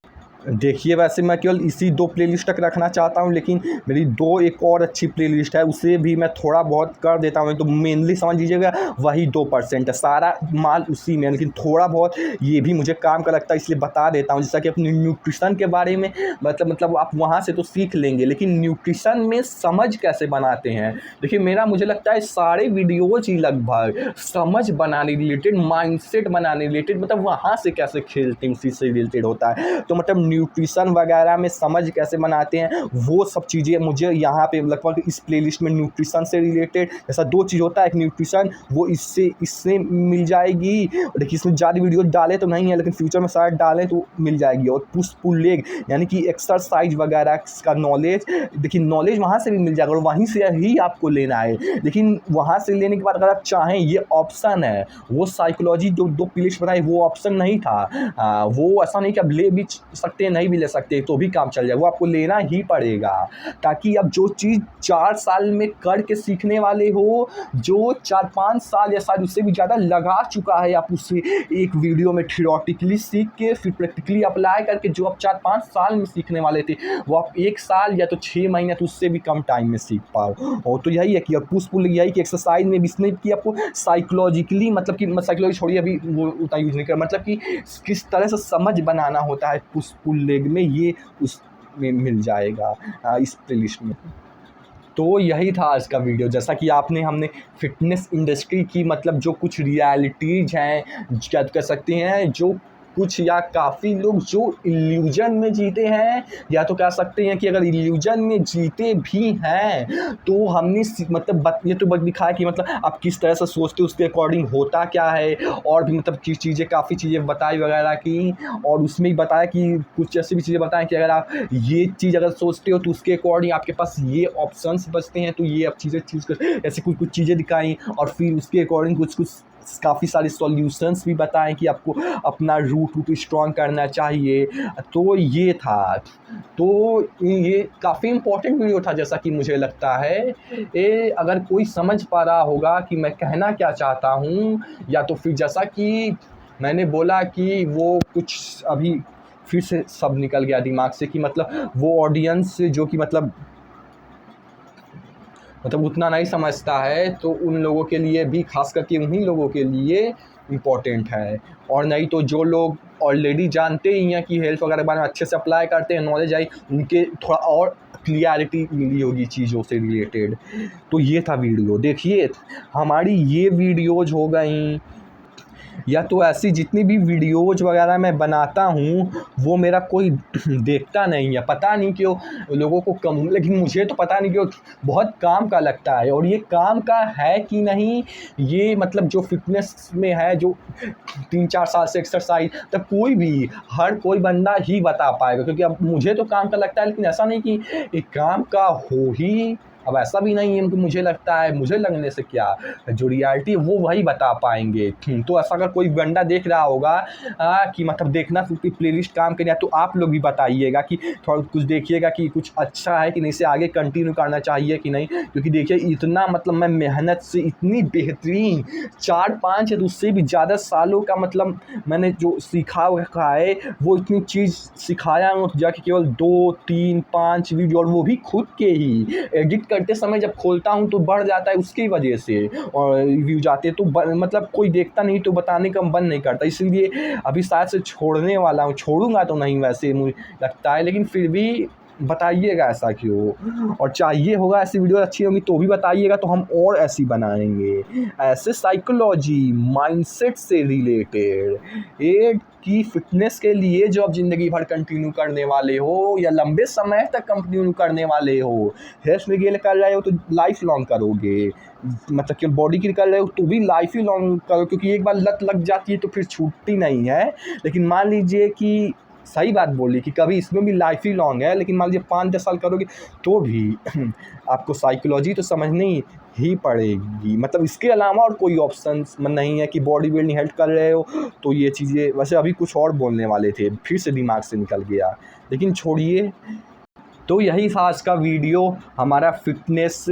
देखिए, वैसे मैं केवल इसी 2 प्लेलिस्ट तक रखना चाहता हूँ, लेकिन मेरी 2 एक और अच्छी प्लेलिस्ट है, उसे भी मैं थोड़ा बहुत कर देता हूँ, तो मेनली समझ लीजिएगा वही 2% है, सारा माल उसी में, लेकिन थोड़ा बहुत ये भी मुझे काम का लगता है, इसलिए बता देता हूँ। जैसा कि अपने न्यूट्रिशन के बारे में मतलब आप वहाँ से तो सीख लेंगे, लेकिन न्यूट्रिशन में समझ कैसे बनाते हैं, देखिए मुझे लगता है सारे वीडियोज़ ही लगभग समझ बनाने रिलेटेड, माइंडसेट बनाने रिलेटेड, मतलब वहाँ से कैसे खेलते हैं उसी से रिलेटेड होता है। तो मतलब न्यूट्रिशन वगैरह में समझ कैसे बनाते हैं, वो सब चीज़ें मुझे यहाँ पे लगभग इस प्लेलिस्ट में न्यूट्रिशन से रिलेटेड, जैसा 2 चीज़ होता है, एक न्यूट्रिशन, वो इससे मिल जाएगी। देखिए, इसमें ज़्यादा वीडियो डाले तो नहीं है, लेकिन फ्यूचर में शायद डालें तो मिल जाएगी। और पुश पुल लेग यानी कि एक्सरसाइज वगैरह का नॉलेज, देखिए नॉलेज वहाँ से भी मिल जाएगा, और वहीं से ही आपको लेना है, लेकिन वहाँ से लेने के बाद अगर आप चाहें, ये ऑप्शन है, वो साइकोलॉजी जो 2 प्लेलिस्ट बनाई वो ऑप्शन नहीं था। वो ऐसा नहीं कि आप ले भी सकते, नहीं भी ले सकते तो भी काम चल जाए, वो आपको लेना ही पड़ेगा, ताकि अब जो चीज़ 4 साल में करके सीखने वाले हो, जो 4-5 साल या शायद उससे भी ज़्यादा लगा चुका है, आप उससे एक वीडियो में थियोरेटिकली सीख के फिर प्रैक्टिकली अप्लाई करके, जो आप 4-5 साल में सीखने वाले थे, वो आप 1 साल या तो 6 महीने तो उससे भी कम टाइम में सीख पाओ। और तो यही है कि और पुश पुल यही कि एक्सरसाइज में भी इसने कि आपको साइकोलॉजिकली, मतलब कि साइकोलॉजी छोड़िए, अभी वो उतना यूज़ नहीं कर, मतलब कि किस तरह से समझ बनाना होता है पुश पुल लेग में, ये उस में मिल जाएगा इस प्लेलिस्ट में। तो यही था आज का वीडियो। जैसा कि हमने फ़िटनेस इंडस्ट्री की मतलब जो कुछ रियलिटीज़ हैं, क्या कह सकते हैं, जो कुछ या काफ़ी लोग जो इल्यूजन में जीते हैं, या तो कह सकते हैं कि अगर इल्यूजन में जीते भी हैं तो हमने मतलब ये तो दिखाया कि मतलब आप किस तरह से सोचते हो उसके अकॉर्डिंग होता क्या है, और भी मतलब की चीज़ें, काफ़ी चीज़ें बताई वगैरह की। और उसमें ही बताया कि कुछ ऐसी भी चीज़ें बताएं कि अगर आप ये चीज़ अगर सोचते हो तो उसके अकॉर्डिंग आपके पास ये ऑप्शंस बचते हैं, तो ये आप चीज़ें चूज़ कर, ऐसी कुछ कुछ चीज़ें दिखाई। और फिर उसके अकॉर्डिंग कुछ कुछ काफ़ी सारे सॉल्यूशंस भी बताएं कि आपको अपना रूट स्ट्रॉन्ग करना चाहिए। तो ये था, तो ये काफ़ी इम्पोर्टेंट वीडियो था जैसा कि मुझे लगता है। अगर कोई समझ पा रहा होगा कि मैं कहना क्या चाहता हूँ, या तो फिर जैसा कि मैंने बोला कि वो कुछ अभी फिर से सब निकल गया दिमाग से कि मतलब वो ऑडियंस जो कि मतलब उतना नहीं समझता है, तो उन लोगों के लिए भी, ख़ास करके उन्हीं लोगों के लिए इम्पोर्टेंट है। और नहीं तो जो लोग ऑलरेडी जानते ही हैं कि हेल्थ वगैरह के बारे में अच्छे से अप्लाई करते हैं, नॉलेज आई, उनके थोड़ा और क्लियरिटी मिली होगी चीज़ों से रिलेटेड। तो ये था वीडियो। देखिए, हमारी ये वीडियोज़ हो गई, या तो ऐसी जितनी भी वीडियोज़ वगैरह मैं बनाता हूँ वो मेरा कोई देखता नहीं है, पता नहीं क्यों लोगों को कम, लेकिन मुझे तो पता नहीं क्यों बहुत काम का लगता है। और ये काम का है कि नहीं, ये मतलब जो फिटनेस में है, जो 3-4 साल से एक्सरसाइज, तब कोई भी, हर कोई बंदा ही बता पाएगा, क्योंकि अब मुझे तो काम का लगता है, लेकिन ऐसा नहीं कि एक काम का हो ही। अब ऐसा भी नहीं है कि मुझे लगता है, मुझे लगने से क्या, जो रियलिटी है वो वही बता पाएंगे। तो ऐसा अगर कोई बंदा देख रहा होगा कि मतलब देखना कि प्लेलिस्ट काम करें, तो आप लोग भी बताइएगा कि थोड़ा कुछ देखिएगा कि कुछ अच्छा है कि नहीं, से आगे कंटिन्यू करना चाहिए कि नहीं। क्योंकि देखिए, इतना मतलब मैं मेहनत से इतनी बेहतरीन 4-5 या उससे भी ज़्यादा सालों का मतलब मैंने जो सीखा है, वो इतनी चीज़ सिखाया हूँ जाके केवल 2-3-5 वीडियो, और वो भी खुद के ही एडिट करते समय जब खोलता हूँ तो बढ़ जाता है उसकी वजह से, और व्यूज आते तो मतलब कोई देखता नहीं तो बताने का मन नहीं करता। इसलिए अभी शायद से छोड़ने वाला हूँ, छोड़ूंगा तो नहीं वैसे मुझे लगता है, लेकिन फिर भी बताइएगा ऐसा क्यों। और चाहिए होगा ऐसी वीडियो अच्छी होगी तो भी बताइएगा, तो हम और ऐसी बनाएंगे, ऐसे साइकोलॉजी माइंडसेट से रिलेटेड, एक की फिटनेस के लिए जो आप ज़िंदगी भर कंटिन्यू करने वाले हो या लंबे समय तक कंटिन्यू करने वाले हो। हेल्थ में गेन कर रहे हो तो लाइफ लॉन्ग करोगे, मतलब कि बॉडी की कर रहे हो तो भी लाइफ ही लॉन्ग करो, क्योंकि एक बार लत लग जाती है तो फिर छूटती नहीं है। लेकिन मान लीजिए कि सही बात बोली कि कभी इसमें भी लाइफ ही लॉन्ग है, लेकिन मान लीजिए 5-10 साल करोगे तो भी आपको साइकोलॉजी तो समझनी ही पड़ेगी। मतलब इसके अलावा और कोई ऑप्शन नहीं है कि बॉडी बिल्डिंग हेल्थ कर रहे हो तो ये चीज़ें। वैसे अभी कुछ और बोलने वाले थे, फिर से दिमाग से निकल गया, लेकिन छोड़िए। तो यही था आज का वीडियो, हमारा फिटनेस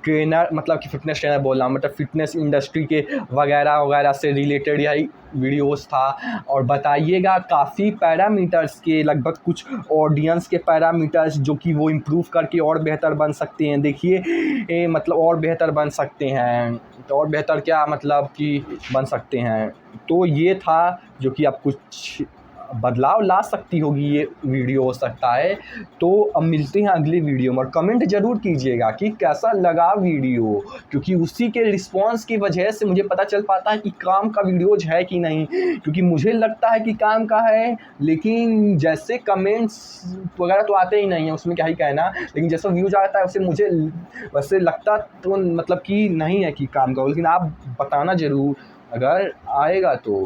ट्रेनर, मतलब कि फ़िटनेस ट्रेनर बोल रहा हूँ, मतलब फ़िटनेस इंडस्ट्री के वगैरह वगैरह से रिलेटेड यही वीडियोस था। और बताइएगा काफ़ी पैरामीटर्स के, लगभग कुछ ऑडियंस के पैरामीटर्स जो कि वो इम्प्रूव करके और बेहतर बन सकते हैं। देखिए मतलब और बेहतर बन सकते हैं, तो और बेहतर क्या मतलब कि बन सकते हैं। तो ये था जो कि आप कुछ बदलाव ला सकती होगी ये वीडियो, हो सकता है। तो अब मिलते हैं अगली वीडियो में, और कमेंट ज़रूर कीजिएगा कि कैसा लगा वीडियो, क्योंकि उसी के रिस्पांस की वजह से मुझे पता चल पाता है कि काम का वीडियोज है कि नहीं। क्योंकि मुझे लगता है कि काम का है, लेकिन जैसे कमेंट्स वगैरह तो आते ही नहीं है, उसमें क्या ही कहना, लेकिन जैसा व्यूज आता है वैसे मुझे वैसे लगता तो मतलब कि नहीं है कि काम का हो। लेकिन आप बताना ज़रूर अगर आएगा तो।